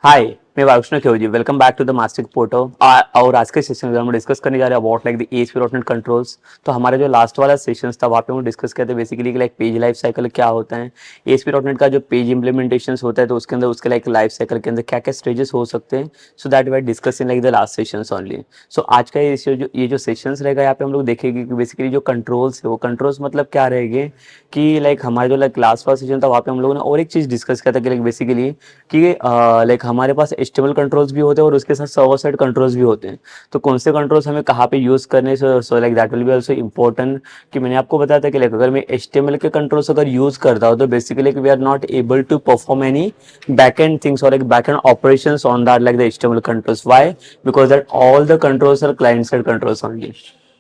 हाय, मैं वायुष्ण खेवजी। वेलकम बैक टू द मास्टिक पोर्टल। और आज के सेशन में हम डिस्कस करने जा रहे हैं about like the ASP dot net controls. तो हमारा जो लास्ट वाला सेशन था वहाँ पे हम डिस्कस करते हैं basically like page life cycle क्या होता है। एएसपी डॉट नेट का जो पेज इंप्लीमेंटेशन होता है तो उसके अंदर उसके लाइक लाइफ साइकिल के अंदर क्या क्या स्टेजेस हो सकते हैं। So that we are discussing like the last sessions only. So आज का ये जो सेशंस रहेगा यहाँ पे हम लोग देखेंगे कि बेसिकली जो कंट्रोल्स है वो कंट्रोल्स मतलब क्या रहेंगे कि लाइक हमारा जो लाइक लास्ट वाला सेशन था वहाँ पे हम लोगों ने और एक चीज़ डिस्कस किया था कि लाइक बेसिकली कि लाइक हमारे पास एचटीएमएल कंट्रोल्स भी होते हैं और उसके साथ सर्वर साइड कंट्रोल्स भी होते हैं। तो कौन से कंट्रोल्स हमें कहाँ पे यूज़ करने सो like that will be also important. कि मैंने आपको बताया था कि लाइक अगर मैं एचटीएमएल के कंट्रोल्स अगर यूज़ करता हूँ तो basically we are not able to perform any back end things और like back end operations on that like the HTML controls. Why? Because that all the controls are client side controls only.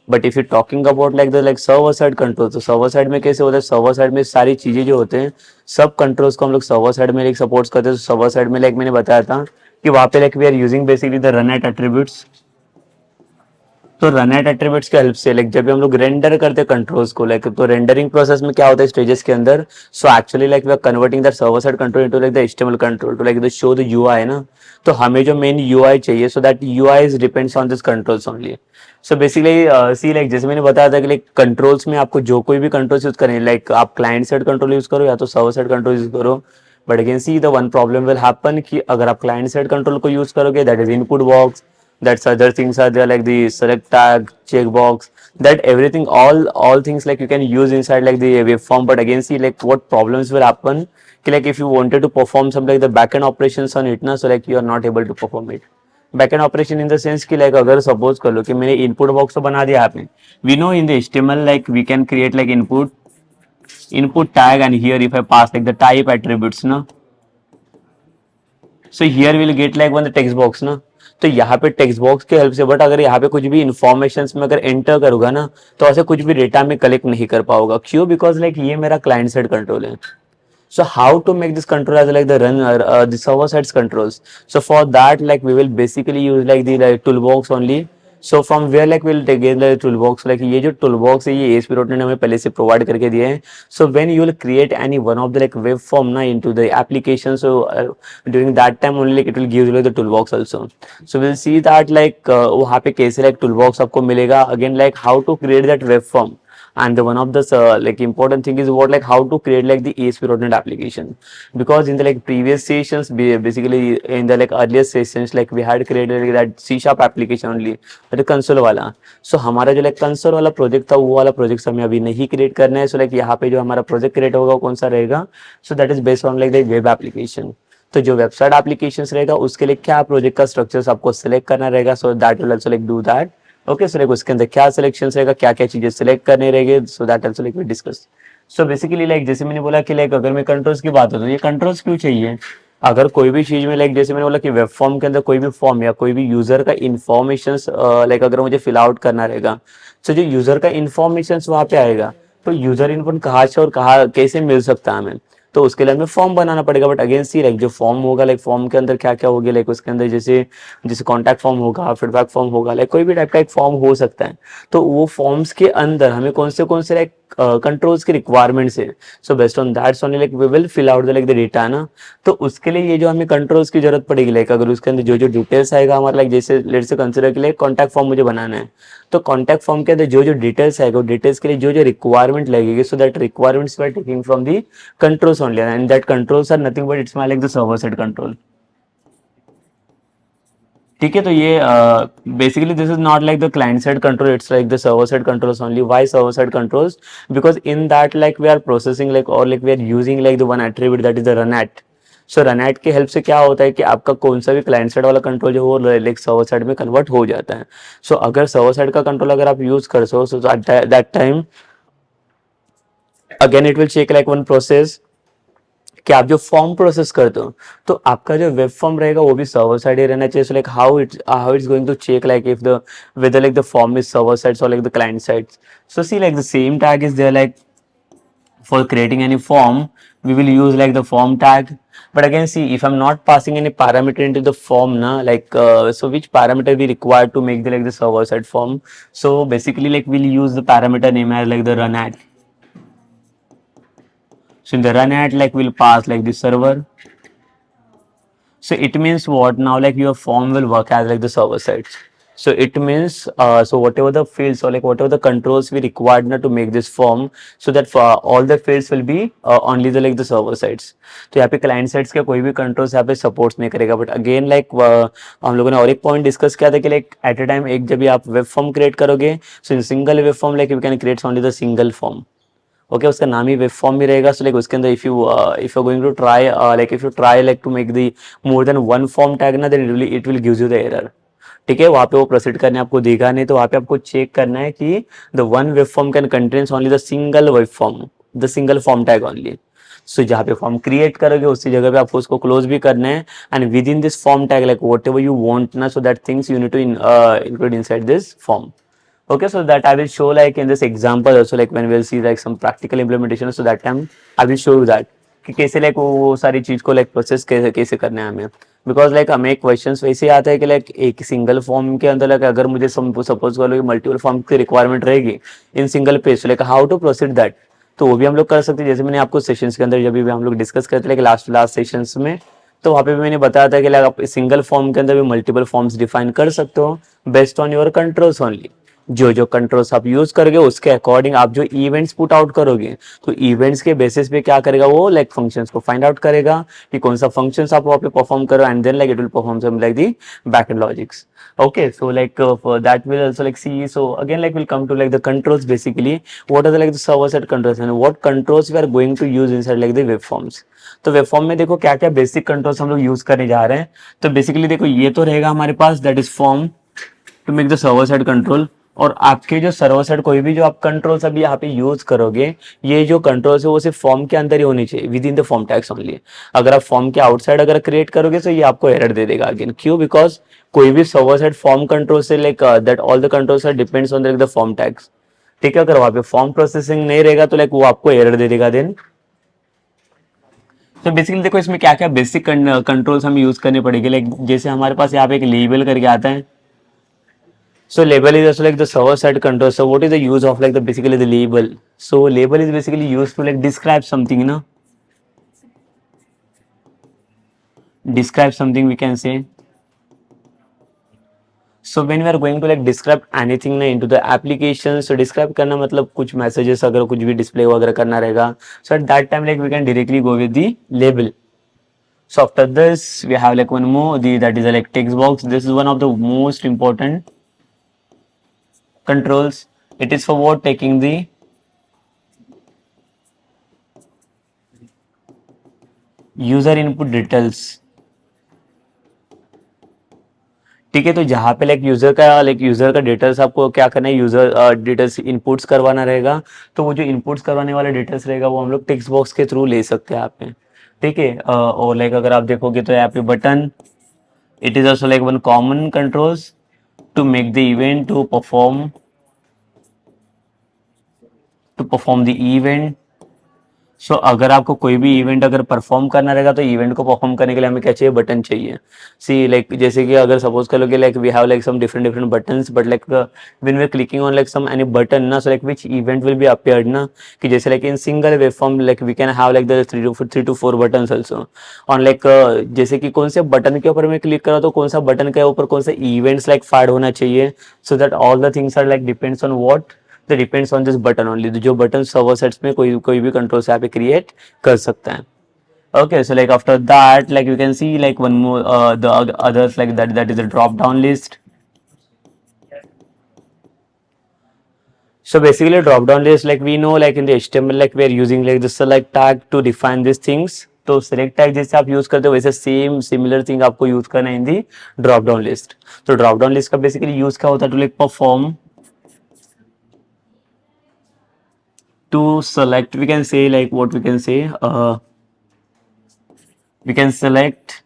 But if you talking about like the like server side control, तो server side में कैसे होता है, server side में सारी चीजें जो होते हैं सब कंट्रोल्स को हम लोग सर्वर साइड में लाइक सपोर्ट करते हैं। सर्वर साइड में लाइक मैंने बताया था कि वहाँ पे like we are using basically the run at attributes. तो रन एट एट्रीब्यूट्स की हेल्प से लाइक जब भी हम लोग रेंडर करते हैं कंट्रोल्स को लाइक, तो रेंडरिंग प्रोसेस में क्या होता है स्टेजेस के अंदर। So actually like we are converting that server side control into like the HTML control to like the show the UI है ना। तो हमें जो मेन यूआई चाहिए so that UI is depends on this controls only. So basically see like जैसे मैंने बताया था कि लाइक कंट्रोल्स में आपको जो कोई भी कंट्रोल्स यूज करें, लाइक आप क्लाइंट साइड कंट्रोल यूज करो या तो सर्वर साइड कंट्रोल यूज करो। But again see the one problem will happen कि अगर आप क्लाइंट साइड कंट्रोल को यूज करोगे that is input box, that's other things are there like the select tag, checkbox, that everything all things like you can use inside like the waveform. But again see like what problems will happen कि like if you wanted to perform some like the backend operations on it ना, so like you are not able to perform it. Backend operation in the sense कि like अगर suppose कर लो कि मैंने input box तो बना दिया आपने, we know in the HTML like we can create like input tag and here if I pass like the type attributes ना, so here will get like one the text box ना। तो यहाँ पे text box की help से, but अगर यहाँ पे कुछ भी इंफॉर्मेशन में अगर एंटर करूंगा ना तो ऐसे कुछ भी डेटा में कलेक्ट नहीं कर पाऊंगा। क्यों? बिकॉज लाइक ये मेरा क्लाइंट साइड कंट्रोल है। So how to make this control as like the run the server sides controls? So for that like we will basically use like the like toolbox only. So from where like we'll take the toolbox, like ये जो toolbox है ये ASP.NET ने हमें पहले से provide करके दिए हैं. So when you will create any one of the like web form ना into the application, so during that time only like it will give you like the toolbox also. So we'll see that like वहाँ पे कैसे like toolbox आपको मिलेगा, again like how to create that web form. And the one of the like important thing is what like how to create like the ASP.NET application, because in the like previous sessions basically in the like earlier sessions like we had created like, that C# application only, that console वाला. So हमारा जो like console वाला project था वो वाला project हमें अभी नहीं क्रिएट करना है. So like यहाँ पे जो हमारा प्रोजेक्ट क्रिएट होगा कौन सा रहेगा, so that is based on like the web application. तो जो वेबसाइट एप्लीकेशंस रहेगा उसके लिए क्या प्रोजेक्ट का स्ट्रक्चर्स आपको सिलेक्ट करना रहेगा, सो that will also like do that. Okay, so like उसके अंदर क्या सिलेक्शन रहेगा, क्या क्या चीजें सिलेक्ट करने रहेंगे, so that also like we discuss. So basically like जैसे मैंने बोला कि लाइक अगर मैं कंट्रोल्स की बात हो तो ये कंट्रोल्स क्यों चाहिए. अगर कोई भी चीज में लाइक जैसे मैंने बोला कि वेब फॉर्म के अंदर कोई भी फॉर्म या कोई भी यूजर का इन्फॉर्मेशन लाइक अगर मुझे फिल आउट करना रहेगा, तो जो यूजर का इन्फॉर्मेशन वहां पे आएगा तो यूजर इनपुट कहाँ से और कहाँ कैसे मिल सकता है हमें, तो उसके लिए हमें फॉर्म बनाना पड़ेगा. बट अगेन सी लाइक जो फॉर्म होगा लाइक फॉर्म के अंदर क्या क्या होगा, लाइक उसके अंदर जैसे जैसे कॉन्टैक्ट फॉर्म होगा, फीडबैक फॉर्म होगा, लाइक कोई भी टाइप का एक फॉर्म हो सकता है. तो वो फॉर्म्स के अंदर हमें कौन से लाइक कंट्रोल्स की रिक्वायरमेंट्स है. So based on that's only like we will fill out the like the data ना. तो उसके लिए ये जो हमें कंट्रोल्स की जरूरत पड़ेगी, लाइक अगर उसके अंदर जो जो डिटेल्स आएगा हमारा, लाइक जैसे लेट से कंसिडर के लिए कॉन्टैक्ट फॉर्म मुझे बनाना है, तो कॉन्टैक्ट फॉर्म के अंदर जो जो डिटेल्स आएगा डिटेल्स के लिए जो जो रिक्वायरमेंट लगेगी, so that requirements we are taking from the controls only, and that controls are nothing but it's my like the server side control. ठीक है, तो ये basically this is not like the client side control, it's like the server side controls only. Why server side controls? Because in that like we are processing like और like we are using like the one attribute that is the run at. So run at की help से क्या होता है कि आपका कौन सा भी क्लाइंट साइड वाला कंट्रोल जो वो लाइक सर्वर साइड में कन्वर्ट हो जाता है. सो अगर सर्वर साइड का कंट्रोल अगर आप यूज कर so that time again it will check like one process कि आप जो फॉर्म प्रोसेस करते हो तो आपका जो वेब फॉर्म रहेगा वो भी सर्वर साइड ही रहना चाहिए. So like how it's going to check like if the whether like the form is server side or like the client side. So see like the same tag is there like for creating any form we will use like the form tag. But again see if I'm not passing any parameter into the form na, like so which parameter we require to make the like the server side form. So basically like we'll use the parameter name as like the run at. So in the run at like we'll pass like the server. So it means what now, like your form will work as like the server side. So it means so whatever the fields or like whatever the controls we required now to make this form, so that for all the fields will be only the like the server sides. तो यहाँ पे client sides के कोई भी controls यहाँ पे supports नहीं करेगा. बट अगेन लाइक हम लोगों ने और एक पॉइंट डिस्कस किया था कि लाइक एट अ टाइम एक जब भी आप वेब फॉर्म क्रिएट करोगे, so in single web form like you can create only the single form. Okay, उसका नाम ही वेब फॉर्म भी रहेगा. सो लाइक उसके अंदर if you going to try like if you try like to make the more than one form tag ना, then it will gives you the error. ठीक है, वहां पे वो प्रोसीड करने आपको देगा नहीं, तो वहां पे आपको चेक करना है कि the one web form can contains only the single web form, the single form tag only. So जहाँ पे फॉर्म क्रिएट करोगे उसी जगह पे आपको उसको क्लोज भी करना है. And within this form tag like whatever you want ना, so that things you need to include inside this form. Okay, so that I will show like in this example also, like when we'll see like some practical implementation, so that time I will show you that कि कैसे like वो सारी चीज को like process कैसे कैसे करना है हमें. बिकॉज लाइक हमें क्वेश्चंस वैसे आता है कि लाइक एक सिंगल फॉर्म के अंदर लाइक अगर मुझे सपोज कर लो मल्टीपल फॉर्म की रिक्वायरमेंट रहेगी in single page, like how to proceed that, तो वो भी हम लोग कर सकते हैं. जैसे मैंने आपको सेशंस के अंदर जब भी हम लोग डिस्कस करते हैं लास्ट सेशंस में, तो वहाँ पे भी मैंने बताया था कि लाइक आप सिंगल फॉर्म के अंदर भी मल्टीपल फॉर्म्स डिफाइन कर सकते हो based on your controls only. जो जो कंट्रोल्स आप यूज करोगे उसके अकॉर्डिंग आप जो इवेंट्स पुट आउट करोगे, तो इवेंट्स के बेसिस पे क्या करेगा वो लाइक फंक्शंस को फाइंड आउट करेगा कि कौन सा फंक्शंस आप वहाँ पे परफॉर्म करो, and then like it will perform some like the backend logics. Okay, so like for that we'll also like see. So again like we'll come to like the controls. Basically what are the like the server side controls and what controls we are going to use inside like the web forms. तो web form में देखो क्या क्या basic controls हम लोग use करने जा रहे हैं. तो बेसिकली देखो ये तो रहेगा हमारे पास, that is form to make the server side control. और आपके जो सर्वर साइड कोई भी जो आप कंट्रोल्स अभी यहाँ पे यूज करोगे, ये जो कंट्रोल्स है वो सिर्फ फॉर्म के अंदर ही होनी चाहिए, with in the form tags only. अगर आप फॉर्म के आउटसाइड अगर क्रिएट करोगे तो ये आपको एरर दे देगा अगेन. क्यों? बिकॉज कोई भी सर्वर साइड फॉर्म कंट्रोल से like that all the controls are depends on the form tags. ठीक है, अगर वहां पे फॉर्म प्रोसेसिंग नहीं रहेगा तो लाइक वो आपको एरर दे देगा देन. तो बेसिकली देखो इसमें क्या क्या बेसिक कंट्रोल्स हमें यूज करने पड़ेंगे. लाइक जैसे हमारे पास यहाँ पे एक लेबल करके आता है. So label is also like the server side control. So what is the use of like the basically the label? So label is basically used to like describe something, you know. Describe something we can say. So when we are going to like describe anything ना into the application, so describe करना मतलब कुछ messages अगर कुछ भी display वगैरह करना रहेगा. So at that time like we can directly go with the label. So after this we have like one more that is like text box. This is one of the most important controls. It is for what? Taking the user input details. ठीक है, तो जहाँ पे like user का details आपको क्या करना है, यूजर डिटेल्स इनपुट्स करवाना रहेगा. तो वो जो इनपुट्स करवाने वाला डिटेल्स रहेगा वो हम लोग टेक्स्ट बॉक्स के थ्रू ले सकते हैं यहाँ पे. ठीक है, और लाइक अगर आप देखोगे तो यहाँ पे button, it is also like one common controls to make the event to perform the event. So अगर आपको कोई भी इवेंट अगर परफॉर्म करना रहेगा तो इवेंट को परफॉर्म करने के लिए हमें क्या चाहिए, बटन चाहिए. सी लाइक जैसे कि अगर सपोज कर लो कि like we have like some different buttons, but like when we are clicking on like some any button ना, so like which event will be appeared ना, कि जैसे like in single web form like we can have like the 3 to 4 buttons also on like जैसे कि कौन से button के ऊपर मैं क्लिक करा तो कौन सा बटन के ऊपर कौन सा इवेंट्स लाइक फायर होना चाहिए, so that all the things are like depends on what, that depends on this button only. जो बटन सर्वर सेट्स में कोई भी कंट्रोल से यहाँ पे क्रिएट कर सकता है. Okay, so like after that like you can see like one more the others like that is a drop down list. So basically drop down list like we know like in the HTML like we are using like the select tag to define these things. तो select tag जैसे आप use करते हो वैसे same similar thing आपको use करना है in the drop down list. तो ड्रॉप डाउन लिस्ट का बेसिकली यूज क्या होता है, to like perform to select, we can say like what we can say, we can select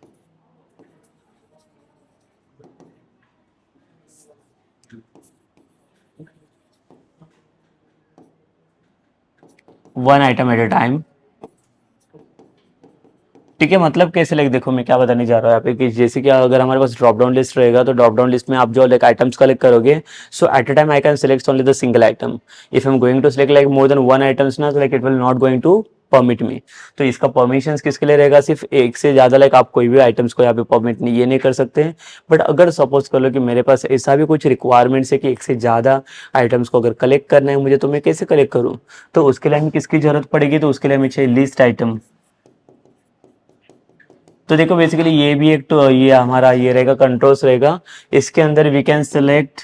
one item at a time. ठीक है, मतलब कैसे like देखो मैं क्या बताने जा रहा हूँ यहाँ पे कि जैसे कि अगर हमारे पास ड्रॉप डाउन लिस्ट रहेगा तो ड्रॉप डाउन लिस्ट में आप जो लाइक आइटम्स कलेक्ट करोगे, so at a time I can select only the single item. If I am going to select like more than one items ना, तो like it will not going to permit me. तो इसका permission किसके लिए रहेगा, सिर्फ एक से ज़्यादा लाइक आप कोई भी आइटम्स को यहाँ पे परमिट नहीं, ये नहीं कर सकते हैं। बट अगर सपोज कर लो कि मेरे पास ऐसा भी कुछ रिक्वायरमेंट्स है कि एक से ज़्यादा आइटम्स को अगर कलेक्ट करना है मुझे, तो मैं कैसे कलेक्ट करूँ, तो उसके लिए हमें किसकी जरूरत पड़ेगी, तो उसके लिए हमें चाहिए लिस्ट आइटम। तो देखो बेसिकली ये भी एक, तो ये हमारा ये रहेगा कंट्रोल्स रहेगा, इसके अंदर we can select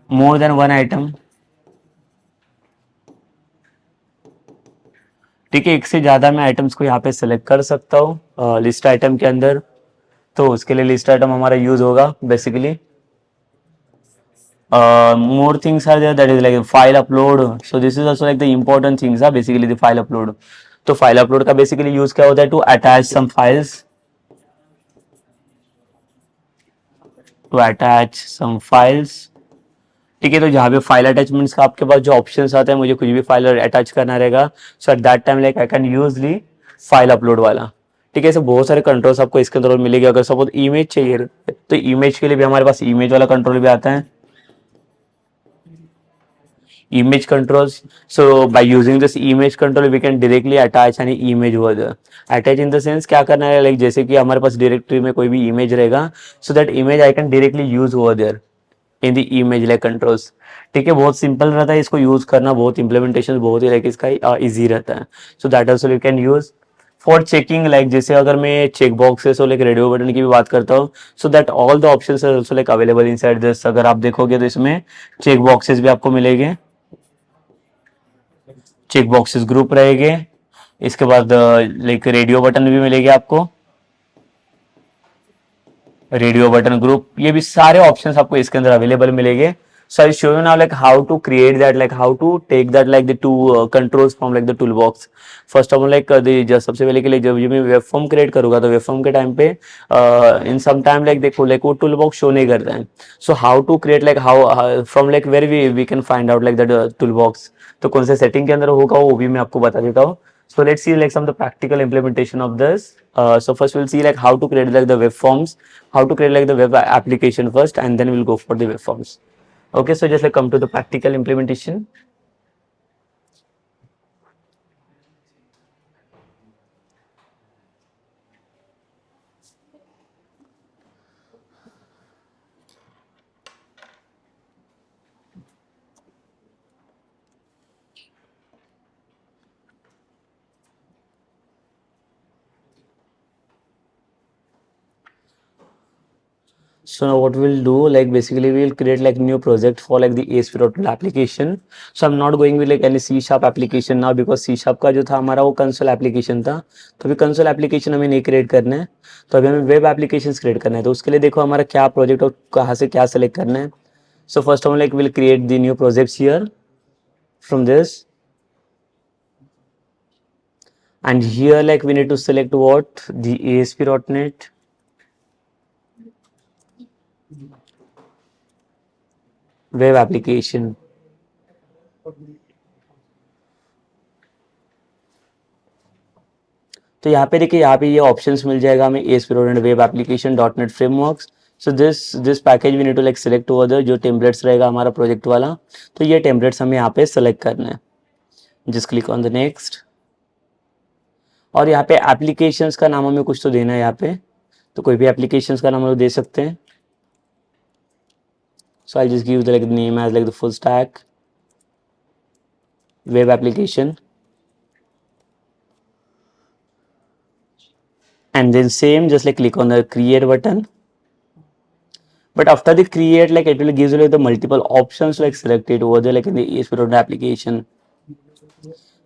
more than one item. ठीक है, एक से ज्यादा मैं आइटम्स को यहाँ पे सेलेक्ट कर सकता हूँ लिस्ट आइटम के अंदर। तो उसके लिए लिस्ट आइटम हमारा यूज होगा basically. More things are there, that is like file upload, so this is also like the important things are basically the file upload। तो फाइल अपलोड का बेसिकली यूज क्या होता है, to attach some files, to attach some files. ठीक है, तो जहाँ पे फाइल अटैचमेंट्स का आपके पास जो ऑप्शंस आते हैं, मुझे कुछ भी फाइल अटैच करना रहेगा, so at that time like I can use ली फाइल अपलोड वाला। ठीक है, ऐसे बहुत सारे कंट्रोल्स आपको इसके अंदर मिलेंगे। अगर सपोज इमेज चाहिए तो इमेज के लिए भी हमारे पास इमेज वाला कंट्रोल भी आता है, image controls। So by using this image control we can directly attach any image over there। attach in the sense क्या करना है, like जैसे कि हमारे पास डायरेक्टरी में कोई भी इमेज रहेगा, so that image I can directly use over there in the image like controls। ठीक है, बहुत सिंपल रहता है इसको यूज करना, बहुत इंप्लीमेंटेशन बहुत ही लाइक इसका इजी रहता है। So that also you can use for checking, like जैसे अगर मैं चेक बॉक्सेस और लाइक रेडियो बटन की भी बात करता हूँ, so that all the options are also like available inside this. अगर आप देखोगे तो इसमें चेक बॉक्सेस भी आपको मिलेंगे, चेक बॉक्सेस ग्रुप रहेंगे, इसके बाद लाइक रेडियो बटन भी मिलेगा आपको, रेडियो बटन ग्रुप, ये भी सारे ऑप्शंस आपको इसके अंदर अवेलेबल मिलेंगे। So I show you now like how to create that, like how to take that like the two controls from like the tool box. First of all like सबसे पहले के लिए जब मैं वेब फॉर्म क्रिएट करूंगा, तो web form के time पे इन सम टाइम लाइक देखो लाइक वो टूल बॉक्स शो नहीं करता है। So how to create like how from like where we can find out like that tool box, तो कौन से सेटिंग के अंदर होगा वो भी मैं आपको बता देता हूँ। So let's see like some of the practical implementation of this। So first we'll see like how to create like the web forms, how to create like the web application first, and then we'll go for the web forms। Okay, so just like come to the practical implementation। So now what we'll do, like basically we'll create like new project for like the ASP.NET application। So I'm not going with like any C# application now, because C# का जो था हमारा वो console application था, तो अभी console application हमें नहीं क्रिएट करना है, तो अभी हमें वेब एप्लीकेशन क्रिएट करना है। तो उसके लिए देखो हमारा क्या प्रोजेक्ट और कहाँ से क्या सेलेक्ट करना है। So first of like will create the new projects here from this, and here like we need to select what, the ASP.NET web application। तो यहाँ पे देखिए, यहाँ पे ये ऑप्शंस मिल जाएगा हमें ASP.NET web application .NET frameworks. So this package we need to like select over the, जो टेम्पलेट्स रहेगा हमारा प्रोजेक्ट वाला, तो ये टेम्पलेट्स हमें यहाँ पे सेलेक्ट करना है। Just click on the next, और यहाँ पे एप्लीकेशंस का नाम हमें कुछ तो देना है यहाँ पे, तो कोई भी एप्लीकेशंस का नाम हम लोग दे सकते हैं। So I just give the like name as like the full stack web application, and then same just like click on the create button। but after the create, like it will gives you like the multiple options like selected over there like in the ASP.NET application।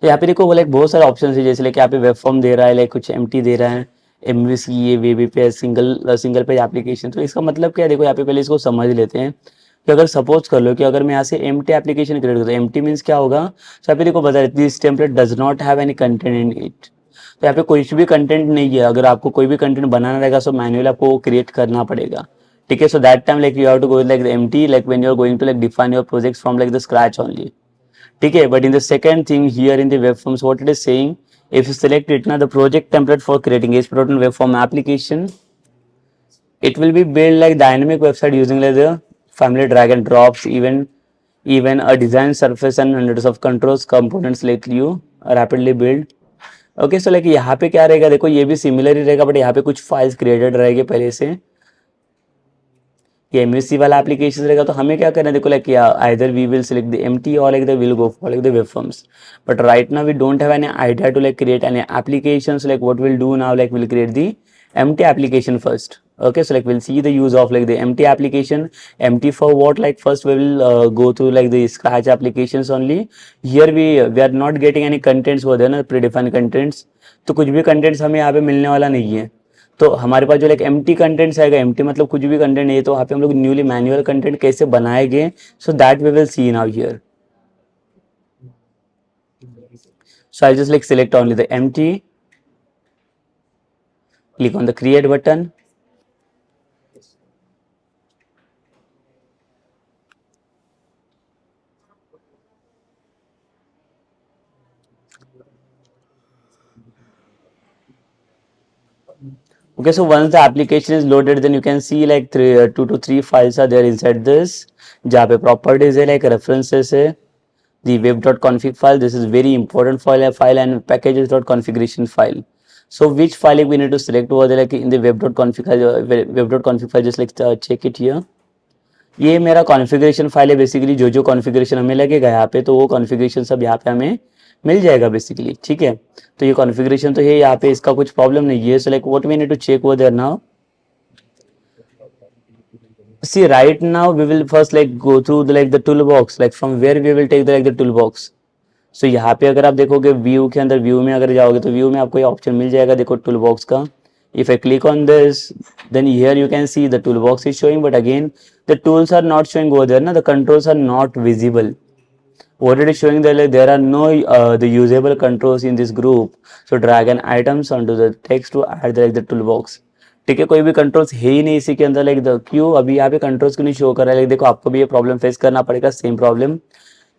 तो यहाँ पे देखो like बहुत सारे option है, जैसे like यहाँ पे वेब फॉर्म दे रहा है, लाइक कुछ एम्प्टी दे रहा है, MVC, ये web API, single page application. तो इसका मतलब क्या है, देखो यहाँ पे पहले इसको समझ लेते हैं कि अगर सपोज कर लो कि अगर मैं यहाँ से एम्प्टी एप्लीकेशन क्रिएट करता हूँ, एम्प्टी मीन्स क्या होगा, तो यहाँ पे देखो बता रहे this template does not have any content in it. तो यहाँ पे कोई भी कंटेंट नहीं है, अगर आपको कोई भी कंटेंट बनाना रहेगा सो मैन्युअली आपको क्रिएट करना पड़ेगा। ठीक है, so that time like you have to go like empty, like when you are going to like define your projects from like the scratch only. ठीक है, but in the second thing here in the web forms what it is saying, if you select it now the project template for creating ASP.NET web form application, it will be built like dynamic website using like the family drag and drops, even even a design surface and hundreds of controls components let you rapidly build. Okay so like यहाँ पे क्या रहेगा, देखो ये भी similar ही रहेगा, but यहाँ पे कुछ फाइल्स क्रिएटेड रहेंगे पहले से। ये एमवीसी वाला एप्लीकेशन रहेगा, तो हमें क्या करना है, देखो like either we will select the empty और like the will go for like the web forms, but right now we don't have any idea to like create any applications. Like what will do now, like will create the empty application first. Okay, so like we'll see the use of like the empty application. Empty for what? Like first we will go through like the scratch applications only. Here we are not getting any contents over there ना, predefined contents. तो कुछ भी contents हमें यहाँ पे मिलने वाला नहीं है. तो हमारे पास जो लाइक एम्प्टी कंटेंट्स आएगा, एम्प्टी मतलब कुछ भी कंटेंट नहीं है, तो वहाँ पे हम लोग न्यूली मैनुअल कंटेंट कैसे बनाएंगे, so that we will see now here. So I just like select only the empty, click on the create button. Okay, so once the application is loaded, then you can see like 2 to 3 files are there inside this. जहाँ पे properties है, like references है, the web.config file, this is very important file and packages.configuration file. So which file we need to select over there, like in the web.config file, just like check it here. ये मेरा configuration file है basically, जो जो configuration हमें लगेगा यहाँ पे, तो वो कॉन्फ़िगरेशन सब यहाँ पे हमें मिल जाएगा बेसिकली. ठीक है, तो ये कॉन्फ़िगरेशन तो है यहाँ पे, इसका कुछ प्रॉब्लम नहीं है. So like what we need to check over there now. See right now we will first like go through the like the toolbox, like from where we will take the like the toolbox. So यहाँ पे अगर आप देखोगे view के अंदर, view में अगर जाओगे तो व्यू में आपको ये ऑप्शन मिल जाएगा, देखो टूलबॉक्स का. If I click on this, then here you can see the toolbox is showing, but again the tools are not showing over there. Na, the controls are not visible. What it is showing that like, there are no the usable controls in this group. So drag an items onto the text to add the, like the toolbox. ठीक है, कोई भी controls है ही नहीं इसी के अंदर. Like क्यों अभी यहाँ पे कंट्रोल्स क्यों नहीं शो कर रहा है. लाइक देखो आपको भी ये प्रॉब्लम फेस करना पड़ेगा, सेम प्रॉब्लम.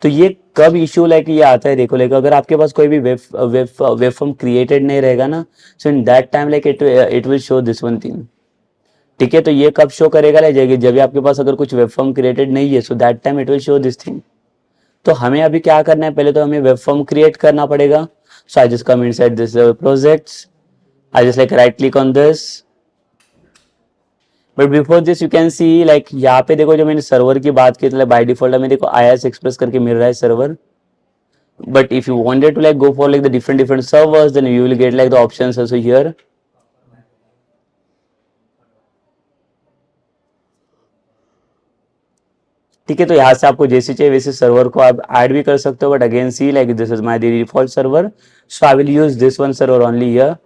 तो ये कब इश्यू लाइक ये आता है, देखो लाइक अगर आपके पास कोई भी वेब फॉर्म क्रिएटेड नहीं रहेगा ना, so in that time like it will show this one thing. ठीक है, तो ये कब शो करेगा, लाइक जब आपके पास अगर कुछ वेब फॉर्म क्रिएटेड नहीं है, so that time it will show this thing. तो हमें अभी क्या करना है, पहले तो हमें वेब फॉर्म क्रिएट करना पड़ेगा. So I just come inside this projects, I just like right click on this. But before this you can see like यहाँ पे देखो, जो मैंने सर्वर की बात की, तो बाय डिफॉल्ट हमें देखो IIS एक्सप्रेस करके मिल रहा है server. But if you wanted to like go for like the different servers, then you will get like the options also here. ठीक है, तो यहाँ से आपको जैसे चाहिए वैसे सर्वर को आप ऐड भी कर सकते हो. But again see like this is my default server, so I will use this one server only here.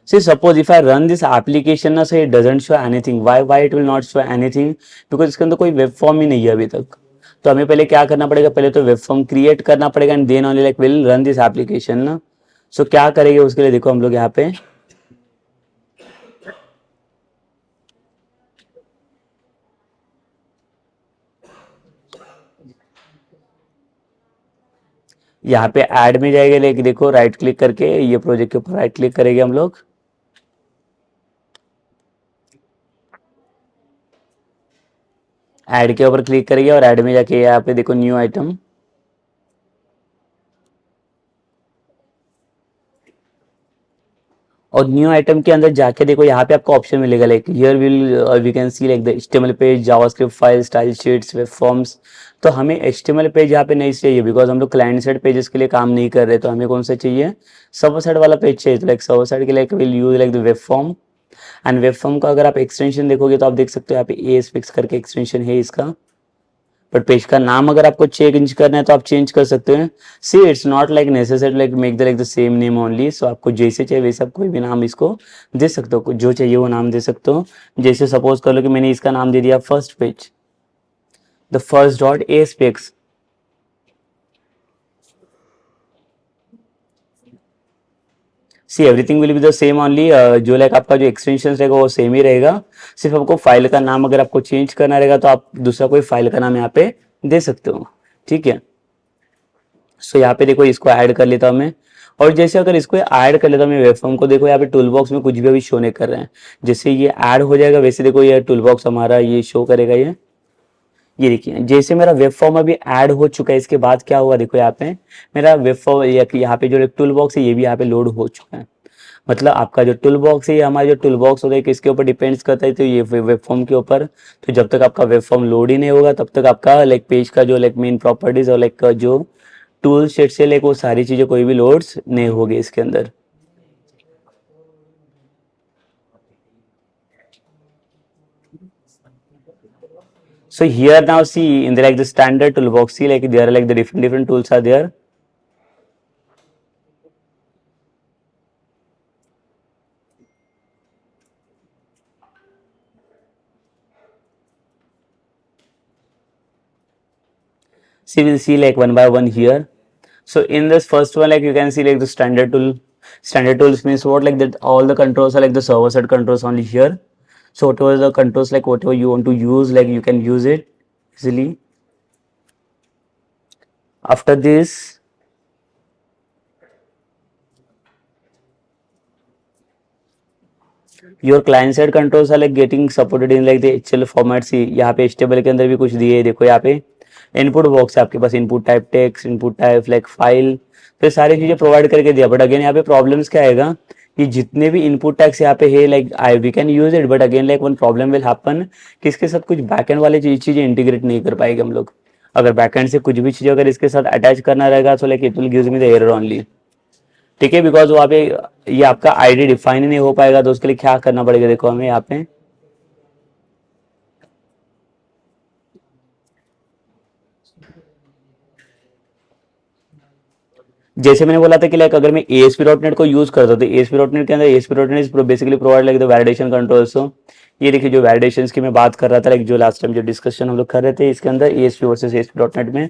See, suppose if I run this application ना, so it doesn't show anything. Why it will not show anything? Because इसके अंदर कोई web form ही नहीं है अभी तक. तो हमें पहले क्या करना पड़ेगा, पहले तो वेब फॉर्म क्रिएट करना पड़ेगा and then only like will run this application ना. सो क्या करेंगे उसके लिए, देखो हम लोग यहाँ पे यहाँ पे ऐड में जाएगा, लेकिन देखो राइट क्लिक करके ये प्रोजेक्ट के ऊपर राइट क्लिक करेंगे हम लोग. ऐड के ऊपर क्लिक करेंगे और ऐड में जाके यहाँ पे देखो न्यू आइटम, और न्यू आइटम के अंदर जाके देखो यहाँ पे आपको ऑप्शन मिलेगा like here we can see like the HTML page, JavaScript file, style sheets, web forms. तो हमें HTML पेज यहाँ पे नहीं चाहिए, बिकॉज हम लोग क्लाइंट साइड पेजेस के लिए काम नहीं कर रहे. तो हमें कौन सा चाहिए, सर्वर साइड वाला पेज चाहिए. तो लाइक सर्वर साइड के लिए will use like the web form. And web form का अगर आप एक्सटेंशन देखोगे तो आप देख सकते हो यहाँ पे AS फिक्स करके एक्सटेंशन है इसका. बट पेज का नाम अगर आपको चेंज करना है तो आप चेंज कर सकते हैं. See it's not like necessary like make the like the same name only. So आपको जैसे चाहिए वैसे आप कोई भी नाम इसको दे सकते हो, जो चाहिए वो नाम दे सकते हो. जैसे सपोज कर लो कि मैंने इसका नाम दे दिया first page, the first dot ASPX. See everything will be the same only, जो लाइक आपका जो एक्सटेंशन रहेगा वो सेम ही रहेगा. सिर्फ आपको फाइल का नाम अगर आपको चेंज करना रहेगा तो आप दूसरा कोई फाइल का नाम यहाँ पे दे सकते हो. ठीक है, सो यहाँ पे देखो इसको ऐड कर लेता हूँ मैं. और जैसे अगर इसको ऐड कर लेता हूँ मैं वेब फॉर्म को, देखो यहाँ पे टूल बॉक्स में कुछ भी अभी शो नहीं कर रहे हैं. जैसे ये ऐड हो जाएगा वैसे देखो ये टूल बॉक्स हमारा ये शो करेगा. ये ये देखिए जैसे मेरा वेब फॉर्म अभी ऐड हो चुका है, इसके बाद क्या हुआ देखो यहाँ पे मेरा वेब फॉर्म यहाँ पे जो टूल बॉक्स है ये भी यहाँ पे लोड हो चुका है। मतलब आपका जो टूल बॉक्स है, ये हमारा जो टूल बॉक्स होता है किसके ऊपर डिपेंड्स करता है, तो ये वेब फॉर्म के ऊपर। तो जब तक आपका वेब फॉर्म लोड ही नहीं होगा तब तक आपका लाइक पेज का जो लाइक मेन प्रॉपर्टीज और लाइक जो टूल सेट से लाइक वो सारी चीजें कोई भी लोड्स नहीं होगी इसके अंदर। So here now see in the like the standard toolbox, see like there are like the different tools are there. See we'll see like one by one here. So in this first one, like you can see like the standard tool. Standard tools means what, like that all the controls are like the server side controls only here. So whatever the controls, like whatever you want to use, like you can use it easily. After this, your client side controls are like getting supported in like the HTML format। सी यहाँ पे HTML के अंदर भी कुछ दिए है, देखो यहाँ पे इनपुट बॉक्स है आपके पास, input type text, input type like file, तो सारी चीजें प्रोवाइड करके दिया। बट अगेन यहाँ पे प्रॉब्लम्स क्या आएगा कि जितने भी इनपुट टैग्स यहाँ पे है like I we can use it, but again like one problem will happen कि इसके साथ कुछ बैकएंड वाली चीजें इंटीग्रेट नहीं कर पाएंगे हम लोग। अगर बैकएंड से कुछ भी चीज अगर इसके साथ अटैच करना रहेगा तो like it will gives me the error only. ठीक है, बिकॉज वहाँ पे ये आपका आईडी डिफाइन ही नहीं हो पाएगा, तो उसके लिए क्या करना पड़ेगा देखो हमें यहाँ पे जैसे मैंने बोला था कि लाइक अगर मैं ASP.NET को यूज करता हूँ तो ASP.NET के अंदर ASP.NET is basically provide like the validation controls. ये देखिए जो वैलिडेशंस की मैं बात कर रहा था लाइक जो लास्ट टाइम जो डिस्कशन हम लोग कर रहे थे इसके अंदर ASP वर्सेस ASP.NET में,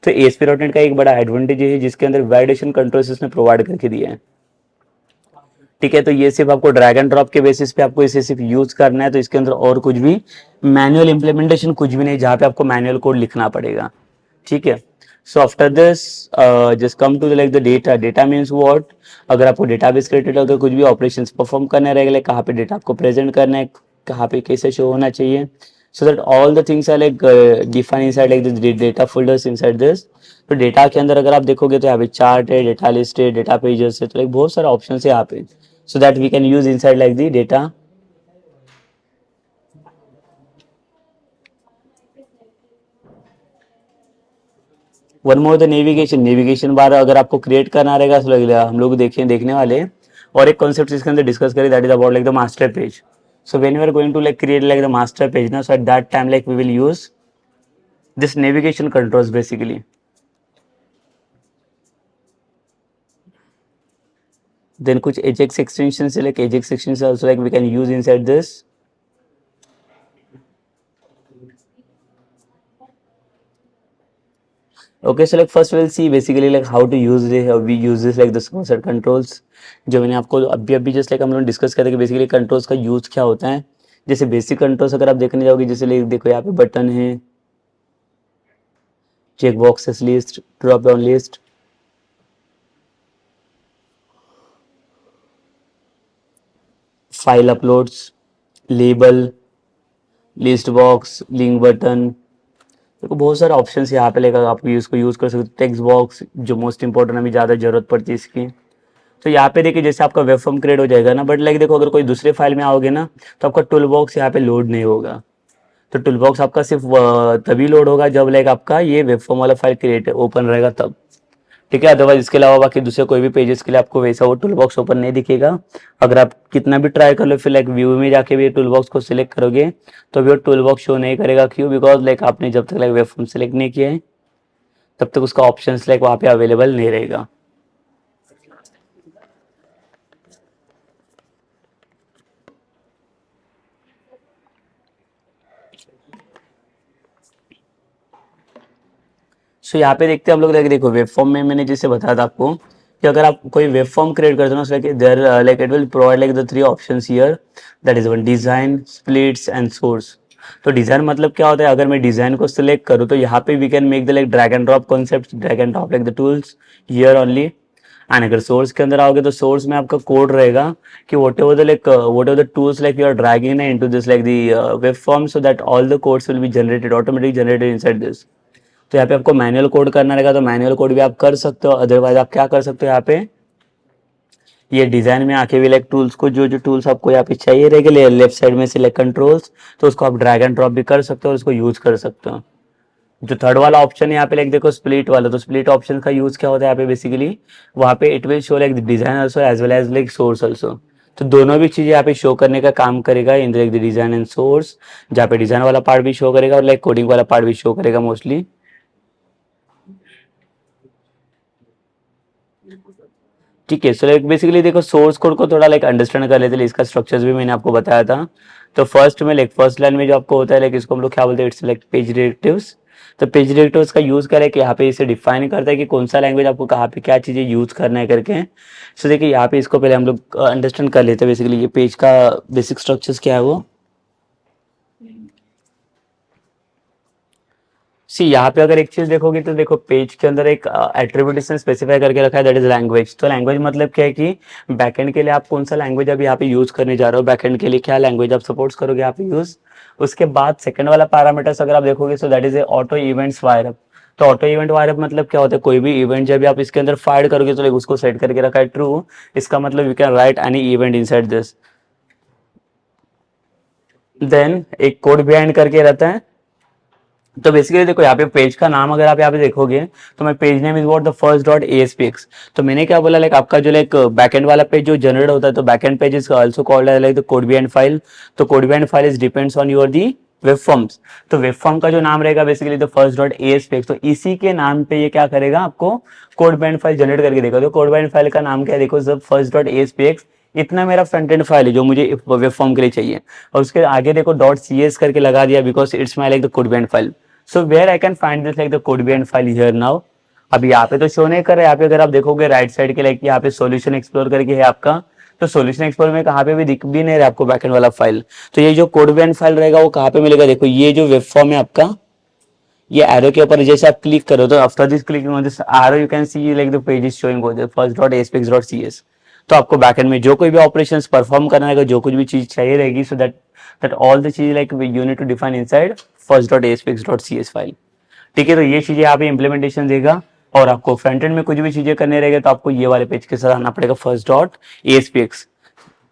तो ASP.NEट का एक बड़ा एडवांटेज है जिसके अंदर वैलिडेशन कंट्रोल्स इसने प्रोवाइड करके दिए हैं। ठीक है, तो ये सिर्फ आपको ड्रैग एंड ड्रॉप के बेसिस पे आपको इसे सिर्फ यूज करना है, तो इसके अंदर और कुछ भी मैनुअल इंप्लीमेंटेशन कुछ भी नहीं जहाँ पे आपको मैनुअल कोड लिखना पड़ेगा। ठीक है, so after this just come to like the data. Data means what, अगर आपको डेटाबेस रिलेटेड अगर कुछ भी ऑपरेशंस परफॉर्म करने रहेगा, लाइक कहाँ पे डेटा आपको प्रेजेंट करना है, कहाँ पे कैसे शो होना चाहिए, so that all the things are like defined inside like the data folders inside this। तो डेटा के अंदर अगर आप देखोगे तो यहाँ पे चार्ट है, डेटा लिस्ट है, डेटा पेजेस है, तो लाइक बहुत सारे ऑप्शन है यहाँ पे, so that we can use inside like the data। One more the navigation. Navigation bar अगर आपको क्रिएट करना रहेगा तो हम लोग देखने वाले और एक कॉन्सेप्ट इसके अंदर डिस्कस करें, that is about like the master page. So when we are going to like create like the master page now, so at that time like we will use this navigation controls basically। then कुछ ajax extensions like ajax extensions also like we can use inside this। okay, so like first we'll see basically like how to use this, how we use this like the server side controls। जो मैंने आपको अभी just like हम लोग discuss करते कि basically controls का use क्या होता है। जैसे बेसिक कंट्रोल्स अगर आप देखने जाओगे, जैसे लाइक देखो यहाँ पे बटन है, check boxes list, drop down list, file uploads, label, list box, link button, देखो बहुत सारे ऑप्शन यहाँ पे लेकर आप इसको यूज कर सकते हो। टेक्स्ट बॉक्स जो मोस्ट इंपॉर्टेंट अभी ज़्यादा जरूरत पड़ती है इसकी। तो यहाँ पे देखिए जैसे आपका वेब फॉर्म क्रिएट हो जाएगा ना, बट लाइक देखो अगर कोई दूसरे फाइल में आओगे ना तो आपका टूल बॉक्स यहाँ पे लोड नहीं होगा। तो टूल बॉक्स आपका सिर्फ तभी लोड होगा जब लाइक आपका ये वेब फॉर्म वाला फाइल क्रिएट ओपन रहेगा तब। ठीक है, अदरवाइज इसके अलावा बाकी दूसरे कोई भी पेजेस के लिए आपको वैसा वो टूल बॉक्स ओपन नहीं दिखेगा। अगर आप कितना भी ट्राई कर लो फिर लाइक व्यू में जाके भी टूल बॉक्स को सिलेक्ट करोगे तो भी वो टूल बॉक्स शो नहीं करेगा। क्यों? बिकॉज लाइक आपने जब तक लाइक वेब फॉर्म सिलेक्ट नहीं किया है तब तक उसका ऑप्शन लाइक वहाँ पे अवेलेबल नहीं रहेगा। सो यहाँ पे देखते हैं हम लोग, देखो वेब फॉर्म में मैंने जैसे बताया था आपको कि अगर आप कोई वेब फॉर्म क्रिएट करते हो ना, there like it will provide like the three options here, that is one design, splits and source. तो डिजाइन मतलब क्या होता है, अगर मैं डिजाइन को सिलेक्ट करूँ तो यहाँ पे we can make the like drag and drop concept, drag and drop like the tools here only. And अगर सोर्स के अंदर आओगे तो सोर्स में आपका कोड रहेगा कि whatever the tools like you are dragging into this like the web form so that all the codes will be generated automatically generated inside this. तो यहाँ पे आपको मैनुअल कोड करना रहेगा तो मैनुअल कोड भी आप कर सकते हो, अदरवाइज आप क्या कर सकते हो यहाँ पे ये डिजाइन में आके भी लाइक टूल्स को जो जो टूल्स आपको यहाँ पे चाहिए रहेगा लेफ्ट साइड में सिलेक्ट कंट्रोल्स, तो उसको आप ड्रैग एंड ड्रॉप भी कर सकते हो और उसको यूज कर सकते हो। जो थर्ड वाला ऑप्शन है यहाँ पे लाइक देखो स्प्लिट वाला, तो स्प्लिट ऑप्शन का यूज क्या होता है यहाँ पे बेसिकली वहाँ पे it will show like design also as well as like source also. तो दोनों भी चीजें यहाँ पे शो करने का काम करेगा इन like the design and source, जहाँ पे डिजाइन वाला पार्ट भी शो करेगा और लाइक कोडिंग वाला पार्ट भी शो करेगा मोस्टली। ठीक है, सो लाइक बेसिकली देखो सोर्स कोड को थोड़ा लाइक अंडरस्टैंड कर लेते हैं, इसका स्ट्रक्चर्स भी मैंने आपको बताया था। तो फर्स्ट में लाइक फर्स्ट लाइन में जो आपको होता है लाइक इसको हम लोग क्या बोलते हैं, इट्स लाइक पेज डायरेक्टिव्स। तो पेज डायरेक्टिव्स का यूज करें कि यहाँ पे इसे डिफाइन करता है कि कौन सा लैंग्वेज आपको कहाँ पे क्या चीजें यूज करना है करके। सो देखिए यहाँ पे इसको पहले हम लोग अंडरस्टैंड कर लेते हैं बेसिकली ये पेज का बेसिक स्ट्रक्चर्स क्या है वो। सी यहाँ पे अगर एक चीज देखोगे तो देखो पेज के अंदर एक एट्रीब्यूशन स्पेसिफाई करके रखा है, दैट इज लैंग्वेज। तो लैंग्वेज मतलब क्या है कि बैकएंड के लिए आप कौन सा लैंग्वेज अभी यहाँ पे यूज करने जा रहे हो, बैकएंड के लिए क्या लैंग्वेज आप सपोर्ट्स करोगे यहाँ पे यूज। उसके बाद सेकंड वाला पैरामीटर्स अगर आप देखोगे सो that is a auto events fire up. तो ऑटो इवेंट वायर अप मतलब क्या होता है, कोई भी इवेंट जब भी आप इसके अंदर फायर करोगे तो उसको सेट करके रखा है ट्रू। इसका मतलब you can write any event inside this. Then एक कोड बिहाइंड करके रहता है। तो बेसिकली देखो यहाँ पे पेज का नाम अगर आप यहाँ पे देखोगे तो मैं page name is what the first dot ASPX। तो मैंने क्या बोला लाइक आपका जो लाइक बैकएंड वाला पेज जो जनरेट होता है तो backend page is also called like the code behind file. तो code behind file is depends on your the web forms. तो वेब फॉर्म का जो नाम रहेगा basically the first dot ASPX। तो इसी के नाम पे ये क्या करेगा आपको कोड बिहाइंड फाइल जनरेट करके देगा। तो कोड बिहाइंड फाइल का नाम क्या है देखो, द फर्स्ट डॉट ASPX। इतना मेरा फ्रंट एंड फाइल है जो मुझे वेब फॉर्म के लिए चाहिए, और उसके आगे देखो डॉट CS करके लगा दिया because it's my like the code behind file. So where I can find this like the code behind file here now. अब यहाँ पे तो शो नहीं कर रहा है, यहाँ पे अगर आप देखोगे राइट साइड के लाइक यहाँ पे सॉल्यूशन एक्सप्लोर करके है आपका। तो सॉल्यूशन एक्सप्लोर में कहाँ पे भी दिख भी नहीं रहा आपको बैकएंड वाला फाइल। तो ये जो कोड बिहाइंड फाइल रहेगा वो कहाँ पे मिलेगा, देखो ये जो वेब फॉर्म है आपका, ये एरो के ऊपर जैसे आप क्लिक करो तो after this clicking on this arrow you can see like the page is showing over first dot aspx dot CS। तो आपको बैकएंड में जो कोई भी ऑपरेशंस परफॉर्म करना रहेगा, जो कुछ भी चीज चाहिए रहेगी, सो दैट ऑल द चीज like you need to define inside first dot aspx dot CS file. ठीक है, तो ये चीजें यहाँ पे इम्प्लीमेंटेशन देगा। और आपको फ्रंट एंड में कुछ भी चीजें करने रहेगा तो आपको ये वाले पेज के साथ आना पड़ेगा फर्स्ट डॉट ASPX।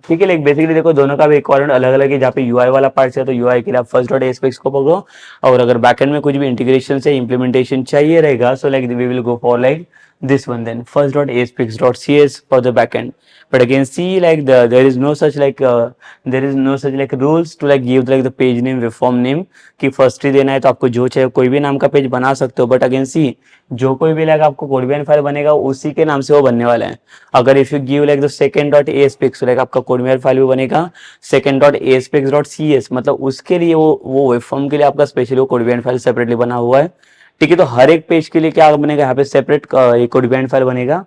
ठीक है, लाइक बेसिकली देखो दोनों का भी रिक्वायरमेंट अलग अलग है। जहाँ पे UI वाला पार्ट है तो UI के लिए आप फर्स्ट डॉट ASPX को पकड़ो, और अगर बैकएंड में कुछ भी इंटीग्रेशन से इम्प्लीमेंटेशन चाहिए रहेगा so like we will go for like this one then first dot aspx.cs for the backend. But again see like there is no such like rules to like give like the page name web form name कि first ही देना है तो आपको जो चाहिए कोई भी नाम का पेज बना सकते हो। बट अगेन सी जो कोई भी लाइक आपको कोड बिहाइंड फाइल बनेगा उसी के नाम से वो बनने वाला है। अगर if you give like the second dot ASPX like आपका कोड बिहाइंड फाइल भी बनेगा सेकंड डॉट ASPX.CS, मतलब उसके लिए वो वेब फॉर्म के लिए आपका स्पेशली वो कोड बिहाइंड फाइल सेपरेटली बना हुआ है। ठीक है, तो हर एक पेज के लिए क्या बनेगा यहाँ पे सेपरेट एक कोड बिहाइंड फाइल बनेगा।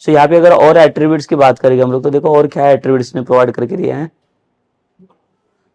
सो यहाँ पे अगर और एट्रीब्यूट्स की बात करेंगे हम लोग तो देखो और क्या एट्रीब्यूट्स ने प्रोवाइड करके दिया है।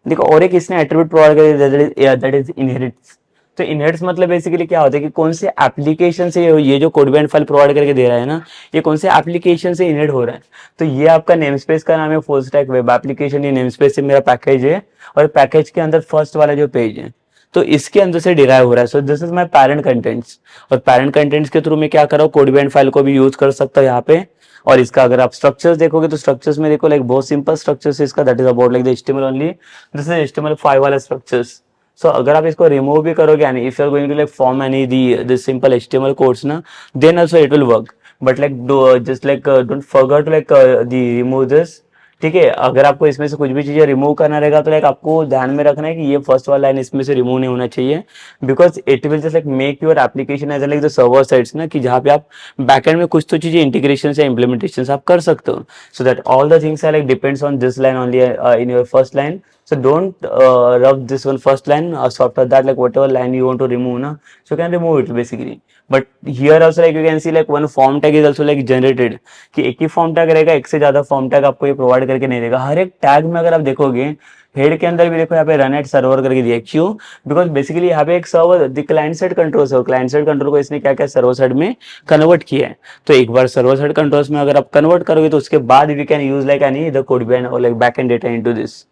देखो और एक इसने एट्रीब्यूट प्रोवाइड कर दिया दैट इज इनहेरिट्स। तो इनहेरिट्स मतलब बेसिकली क्या होता है कि कौन से एप्लीकेशन से ये जो कोड बिहाइंड फाइल प्रोवाइड करके दे रहा है ना, ये कौन से एप्लीकेशन से इनहेरिट हो रहा है। तो ये आपका नेम स्पेस का नाम है फुल स्टैक वेब एप्लीकेशन। ये नेम स्पेस से मेरा पैकेज है और पैकेज के अंदर फर्स्ट वाला जो पेज है तो इसके अंदर से डिराइव हो रहा है। So this is my parent contents, और पैरेंट कंटेंट्स के थ्रू मैं क्या कर रहा हूँ कोड बिहाइंड फाइल को भी यूज कर सकता हूँ यहाँ पे। और इसका अगर आप स्ट्रक्चर्स देखोगे तो स्ट्रक्चर्स में देखो लाइक बहुत सिंपल स्ट्रक्चर्स इसका, that is about like the HTML only. This is HTML5 वाला स्ट्रक्चर्स। सो अगर आप इसको रिमूव भी करोगे यानी if you are going to like form any the simple HTML codes ना then also it will work, but like just like don't forget to like the remove this. ठीक है, अगर आपको इसमें से कुछ भी चीजें रिमूव करना रहेगा तो लाइक आपको ध्यान में रखना है कि ये फर्स्ट वाला लाइन इसमें से रिमूव नहीं होना चाहिए, because it will just like make your application as like the server sides ना, कि जहाँ पे आप बैकएंड में कुछ तो चीजें इंटीग्रेशन या इम्प्लीमेंटेशन आप कर सकते हो। So that all the things are like depends on this line only in your first line. So don't rub this one first line. So after that, like whatever line you want to remove, na, so you can remove it basically. But here also like you can see like one form tag is also like generated. कि एक ही form tag रहेगा, एक से ज्यादा form tag आपको ये provide करके नहीं देगा। हर एक tag में अगर आप देखोगे हेड के अंदर भी देखो यहाँ पे रन एट सर्वर करके दिया है, क्यों? बिकॉज बेसिकली यहाँ पे एक server the client side control है, क्लाइंट साइड कंट्रोल को इसने क्या क्या सर्वर साइड में कन्वर्ट किया है। तो एक बार सर्वर साइड कंट्रोल्स में अगर आप कन्वर्ट करोगे तो उसके बाद we can use like any the code behind और like back end data into this.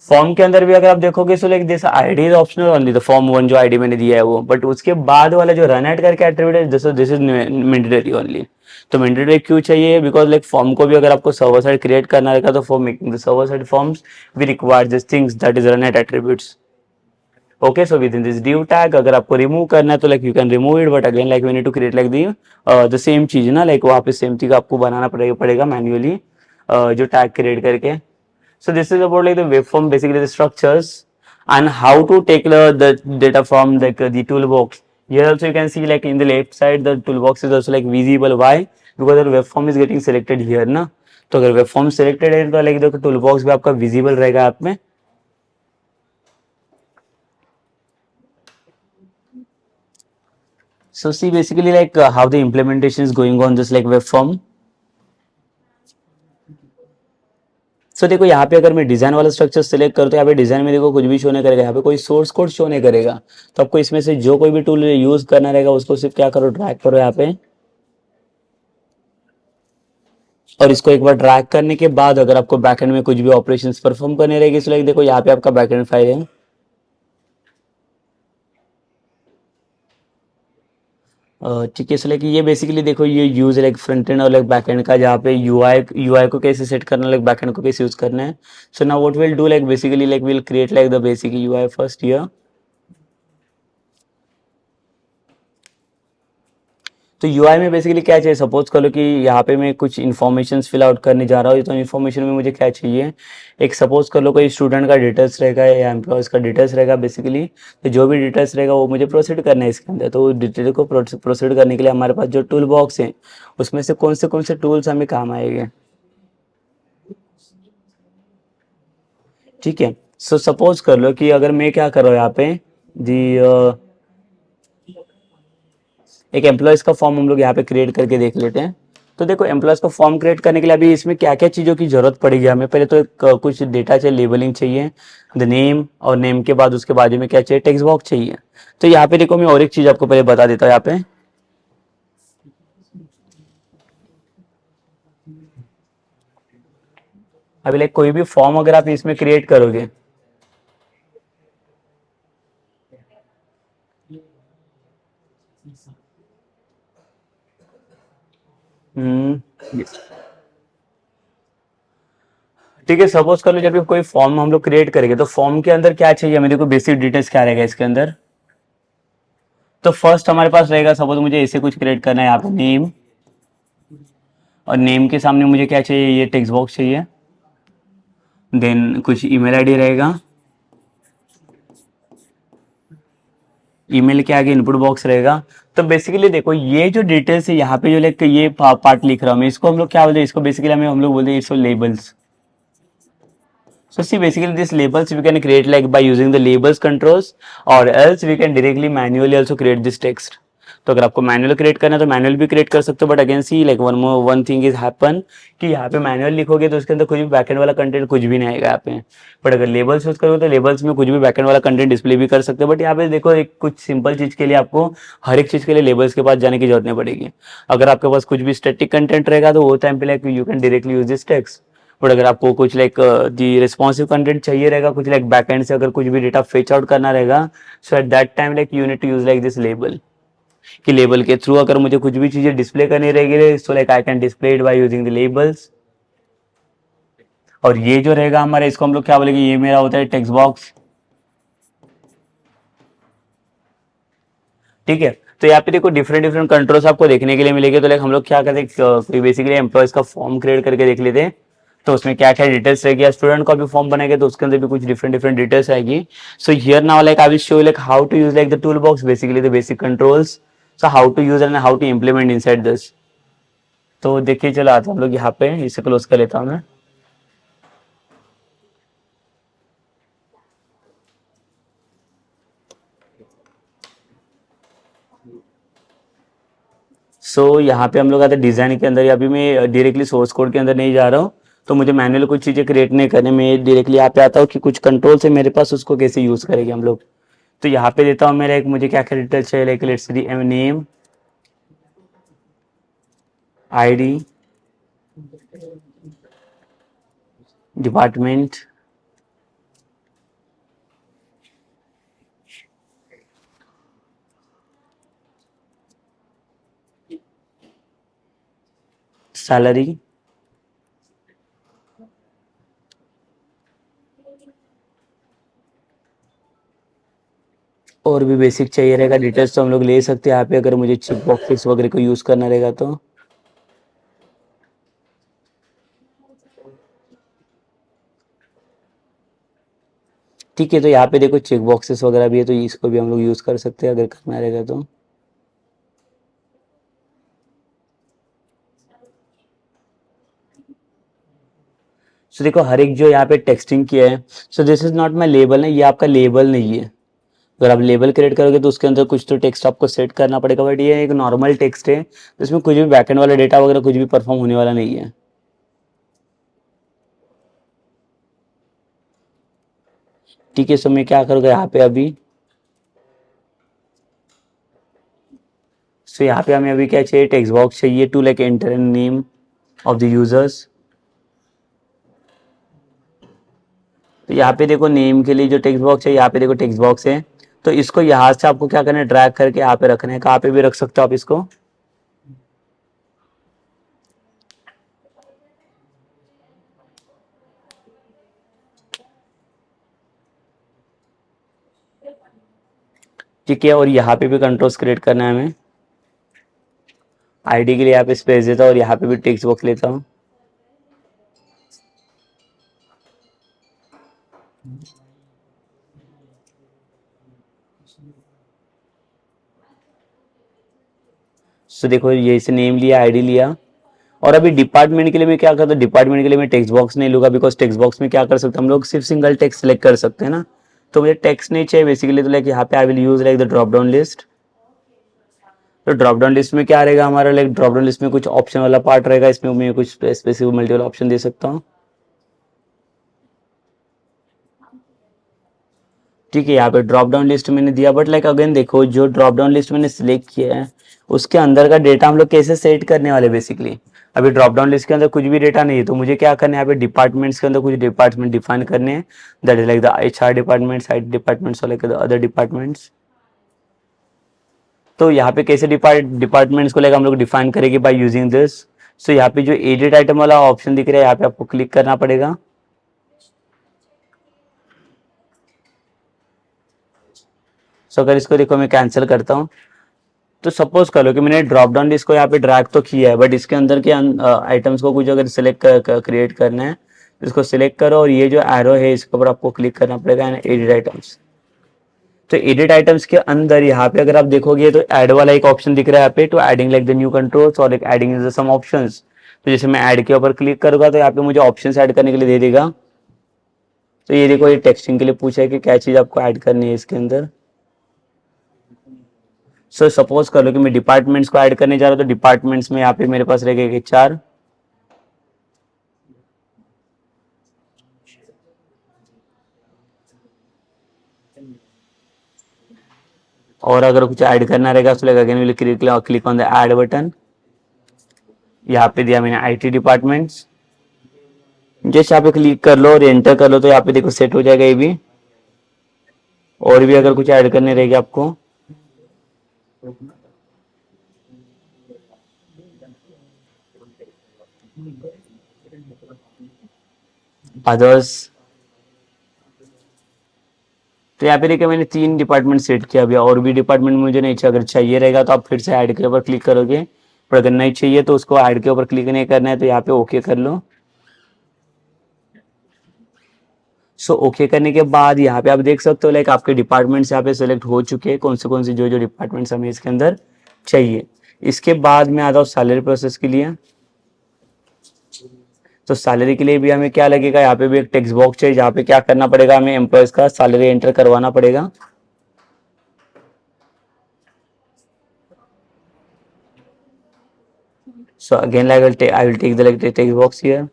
Form के अंदर भी अगर आप देखोगे so like this ID is optional only, the form one जो आईडी मैंने दिया है वो, बट उसके बाद वाला जो रन एट करके एट्रीब्यूट है दिस इज मैंडेटरी ओनली। तो मैंडेटरी क्यों चाहिए? बिकॉज लाइक फॉर्म को भी अगर आपको सर्वर साइड क्रिएट करना रहेगा तो for making the server side forms we require this things that is run eight attributes. Okay, so within this div tag अगर आपको रिमूव करना है तो like you can remove it, but again like we need to create like the same चीज ना, like वहाँ पे same चीज आपको बनाना पड़ेगा मैन्युअली जो टैग क्रिएट करके। So this is about like the waveform, basically the structures and how to take the data from like the toolbox. Here also you can see like in the left side the toolbox is also like visible. Why? Because the waveform is getting selected here ना, तो अगर waveform selected है तो like the toolbox भी आपका visible रहेगा आप में। So see basically like how the implementation is going on this like waveform. सो देखो यहाँ पे अगर मैं डिजाइन वाला स्ट्रक्चर सेलेक्ट करूँ तो यहाँ पे डिजाइन में देखो कुछ भी शो नहीं करेगा, यहाँ पे कोई सोर्स कोड शो नहीं करेगा। तो आपको इसमें से जो कोई भी टूल यूज करना रहेगा उसको सिर्फ क्या करो, ड्रैग करो यहाँ पे, और इसको एक बार ड्रैग करने के बाद अगर आपको बैकएंड में कुछ भी ऑपरेशंस परफॉर्म करने रहेगी तो लाइक देखो यहाँ पे आपका बैकएंड फाइल है। ठीक है, सो लाइक ये बेसिकली देखो ये यूज लाइक फ्रंट एंड और लाइक बैक एंड का, जहाँ पे यूआई को कैसे सेट करना है, लाइक बैक एंड को कैसे यूज करना है। So now what will do like basically like will create like the basic UI first here. तो यूआई में बेसिकली क्या चाहिए, सपोज करो कि यहाँ पे मैं कुछ इन्फॉर्मेशन फिल आउट करने जा रहा हूँ, तो इन्फॉर्मेशन में मुझे क्या चाहिए, एक सपोज कर लो कोई स्टूडेंट का डिटेल्स रहेगा या एम्प्लॉयज का डिटेल्स रहेगा बेसिकली। तो जो भी डिटेल्स रहेगा वो मुझे प्रोसीड करना है इसके अंदर। तो डिटेल को प्रोसीड करने के लिए हमारे पास जो टूल बॉक्स है उसमें से कौन से टूल्स हमें काम आएंगे। ठीक है, सो सपोज कर लो कि अगर मैं क्या कर रहा हूँ यहाँ पे जी एक एम्प्लॉयज का फॉर्म हम लोग यहाँ पे क्रिएट करके देख लेते हैं। तो देखो एम्प्लॉयज का फॉर्म क्रिएट करने के लिए अभी इसमें क्या क्या चीज़ों की जरूरत पड़ेगी हमें, पहले तो एक कुछ डेटा चाहिए, लेबलिंग चाहिए, द नेम, और नेम के बाद उसके बाजू में क्या चाहिए, टेक्स्ट बॉक्स चाहिए। तो यहाँ पे देखो मैं और एक चीज़ आपको पहले बता देता हूँ यहाँ पे। अभी लाइक कोई भी फॉर्म अगर आप इसमें क्रिएट करोगे ठीक है, सपोज कर लो जब भी कोई फॉर्म हम लोग क्रिएट करेंगे तो फॉर्म के अंदर क्या चाहिए हमें, देखो बेसिक डिटेल्स क्या रहेगा इसके अंदर। तो फर्स्ट हमारे पास रहेगा, सपोज मुझे ऐसे कुछ क्रिएट करना है यहाँ पे नेम, और नेम के सामने मुझे क्या चाहिए, ये टेक्स्ट बॉक्स चाहिए, देन कुछ ईमेल आईडी रहेगा, ईमेल के आगे इनपुट बॉक्स रहेगा। तो बेसिकली देखो ये जो डिटेल्स है यहाँ पे जो लाइक ये पार्ट लिख रहा हूँ मैं, इसको हम लोग क्या बोलते हैं, इसको बेसिकली हम लोग बोलते हैं इसको labels. So see basically these labels we can create like by using the labels controls, or else we can directly manually also create this text. तो अगर आपको मैनुअल क्रिएट करना है तो मैनुअल भी क्रिएट कर सकते हो, but again see like one thing is happen कि यहाँ पे मैनुअल लिखोगे तो उसके अंदर कुछ भी बैकएंड वाला कंटेंट कुछ भी नहीं आएगा यहाँ पे। बट अगर लेबल्स यूज करोगे तो लेबल्स में कुछ भी बैकएंड वाला कंटेंट डिस्प्ले भी कर सकते हो। बट यहाँ पे देखो एक कुछ सिंपल चीज के लिए आपको हर एक चीज के लिए लेबल्स के पास जाने की जरूरत नहीं पड़ेगी। अगर आपके पास कुछ भी स्टैटिक कंटेंट रहेगा तो वो टाइम पे like you can directly use this text. But अगर आपको कुछ लाइक दी रिस्पॉन्सिव कंटेंट चाहिए रहेगा, कुछ लाइक बैकएंड से अगर कुछ भी डेटा फेच आउट करना रहेगा, so at that time like you need to use like this label, कि लेबल के थ्रू अगर मुझे कुछ भी चीजें डिस्प्ले करनी रहेगी so like I can display it by using the labels. और ये जो रहेगा हमारा, इसको हम लोग क्या बोलेंगे, ये मेरा होता है टेक्स्ट बॉक्स। ठीक है, तो यहाँ पे देखो डिफरेंट डिफरेंट कंट्रोल्स आपको देखने के लिए मिलेंगे। तो लाइक हम लोग क्या करते हैं, बेसिकली एम्प्लॉयज का फॉर्म क्रिएट करके देख लेते हैं, तो उसमें क्या क्या डिटेल्स रहेगी, या स्टूडेंट का भी फॉर्म बनाएंगे तो उसके अंदर भी कुछ डिफरेंट डिफरेंट डिटेल्स आएगी। So here now like I will show like how to use like the tool box, basically the basic controls, so how to use and how to implement inside this. तो देखिए चलो आते हैं हम लोग यहाँ पे, इसे क्लोज कर लेता हूँ मैं। सो यहाँ पे हम लोग आते हैं डिजाइन के अंदर, अभी मैं डायरेक्टली सोर्स कोड के अंदर नहीं जा रहा हूँ, तो मुझे मैनुअल कुछ चीज़ें क्रिएट नहीं करने में, डायरेक्टली यहाँ पे आता हूँ कि कुछ कंट्रोल से मेरे पास उसको कैसे यूज़ करेंगे हम लोग। तो यहाँ पे देता हूँ मेरा एक, मुझे क्या क्या डिटेल चाहिए, like let's see name, ID, department, salary, और भी बेसिक चाहिए रहेगा डिटेल्स तो हम लोग ले सकते हैं यहाँ पे, अगर मुझे चेक बॉक्सेस वगैरह को यूज़ करना रहेगा तो। ठीक है, तो यहाँ पे देखो चेक बॉक्सेस वगैरह भी है, तो इसको भी हम लोग यूज़ कर सकते हैं अगर करना रहेगा तो। सो देखो हर एक जो यहाँ पे टेक्सटिंग किया है, so this is not my label ना, ये आपका लेबल नहीं है। अगर आप लेबल क्रिएट करोगे तो उसके अंदर कुछ तो टेक्स्ट आपको सेट करना पड़ेगा, बट ये एक नॉर्मल टेक्स्ट है, तो इसमें कुछ भी बैकएंड वाला डेटा वगैरह कुछ भी परफॉर्म होने वाला नहीं है। ठीक है, सो मैं क्या करूँगा यहाँ पे अभी, सो यहाँ पे हमें अभी क्या चाहिए, टेक्स्ट बॉक्स चाहिए to like enter name of the users. तो यहाँ पे देखो नेम के लिए जो टेक्स्ट बॉक्स है, यहाँ पे देखो टेक्स्ट बॉक्स है, तो इसको यहाँ से आपको क्या करना है, ड्रैग करके यहाँ पे रखना है, कहाँ पे भी रख सकते हो आप इसको। ठीक है, और यहाँ पे भी कंट्रोल्स क्रिएट करना है हमें। आईडी के लिए यहाँ पे स्पेस देता हूँ और यहाँ पे भी टेक्स्ट बॉक्स लेता हूँ। सो देखो ये इसे नेम लिया, आईडी लिया, और अभी डिपार्टमेंट के लिए मैं क्या करता हूँ, डिपार्टमेंट के लिए मैं टेक्स्ट बॉक्स नहीं लूंगा, बिकॉज टेक्स्ट बॉक्स में क्या कर सकते हैं हम लोग, सिर्फ सिंगल टेक्स्ट सेलेक्ट कर सकते हैं ना, तो मुझे टेक्स्ट नहीं चाहिए बेसिकली, तो लाइक यहाँ पे आई will use like the drop down list. तो ड्रॉप डाउन लिस्ट में क्या रहेगा हमारा, लाइक ड्रॉप डाउन लिस्ट में कुछ ऑप्शन वाला पार्ट रहेगा, इसमें मैं कुछ स्पेसिफिक मल्टीपल ऑप्शन दे सकता हूँ। ठीक है, यहाँ पे ड्रॉप डाउन लिस्ट मैंने दिया, बट लाइक अगेन देखो जो ड्रॉप डाउन लिस्ट मैंने सिलेक्ट किया है उसके अंदर का डेटा हम लोग कैसे सेट करने वाले बेसिकली। अभी ड्रॉप डाउन लिस्ट के अंदर कुछ भी डेटा नहीं है, तो मुझे क्या करना है, यहाँ पे डिपार्टमेंट्स के अंदर कुछ डिपार्टमेंट डिफाइन करने हैं, that is like the HR department, site departments और लाइक द अदर डिपार्टमेंट्स। तो यहाँ पे कैसे डिपार्टमेंट्स को लाइक हम लोग डिफाइन करेंगे बाय यूजिंग दिस। सो यहाँ पे जो एडिट आइटम वाला ऑप्शन दिख रहा है यहाँ पे आपको क्लिक करना पड़ेगा। सो अगर इसको देखो मैं कैंसिल करता हूँ, तो सपोज कर लो कि मैंने ड्रॉप डाउन लिस्ट को यहाँ पे ड्रैग तो किया है, बट इसके अंदर के आइटम्स को कुछ अगर सिलेक्ट क्रिएट करना है, इसको सिलेक्ट करो और ये जो एरो है इसके ऊपर आपको क्लिक करना पड़ेगा, एडिट आइटम्स। तो एडिट आइटम्स के अंदर यहाँ पे अगर आप देखोगे तो ऐड वाला एक ऑप्शन दिख रहा है यहाँ पे, to adding like the new controls और एडिंग सम ऑप्शंस। तो जैसे मैं ऐड के ऊपर क्लिक करूंगा तो यहाँ पे मुझे ऑप्शंस ऐड करने के लिए दे देगा। तो ये देखो ये टेक्सटिंग के लिए पूछा है कि क्या चीज आपको ऐड करनी है इसके अंदर। सो सपोज कर लो कि मैं डिपार्टमेंट्स को ऐड करने जा रहा हूँ, तो डिपार्टमेंट्स में यहाँ पे मेरे पास रहेगा HR, और अगर कुछ ऐड करना रहेगा तो again will click on the add button. यहाँ पे दिया मैंने IT डिपार्टमेंट्स, जैसे यहाँ पे क्लिक कर लो और एंटर कर लो तो यहाँ पे देखो सेट हो जाएगा ये भी। और भी अगर कुछ ऐड करने रहेगी आपको, अदर्स, तो यहाँ पे देखिए मैंने 3 डिपार्टमेंट सेट किया अभी, और भी डिपार्टमेंट मुझे नहीं चाहिए, अगर चाहिए रहेगा तो आप फिर से ऐड के ऊपर क्लिक करोगे, पर अगर नहीं चाहिए तो उसको ऐड के ऊपर क्लिक नहीं करना है, तो यहाँ पे ओके कर लो। सो ओके करने के बाद यहाँ पे आप देख सकते हो लाइक आपके डिपार्टमेंट्स यहाँ पे सिलेक्ट हो चुके हैं, कौन से जो जो डिपार्टमेंट्स हमें इसके अंदर चाहिए। इसके बाद मैं आता हूँ सैलरी प्रोसेस के लिए। तो सैलरी के लिए भी हमें क्या लगेगा, यहाँ पे भी एक टेक्स्ट बॉक्स चाहिए जहाँ पे क्या करना पड़ेगा, हमें एम्प्लॉयज का सैलरी एंटर करवाना पड़ेगा। So again, like I will take the like the text box here.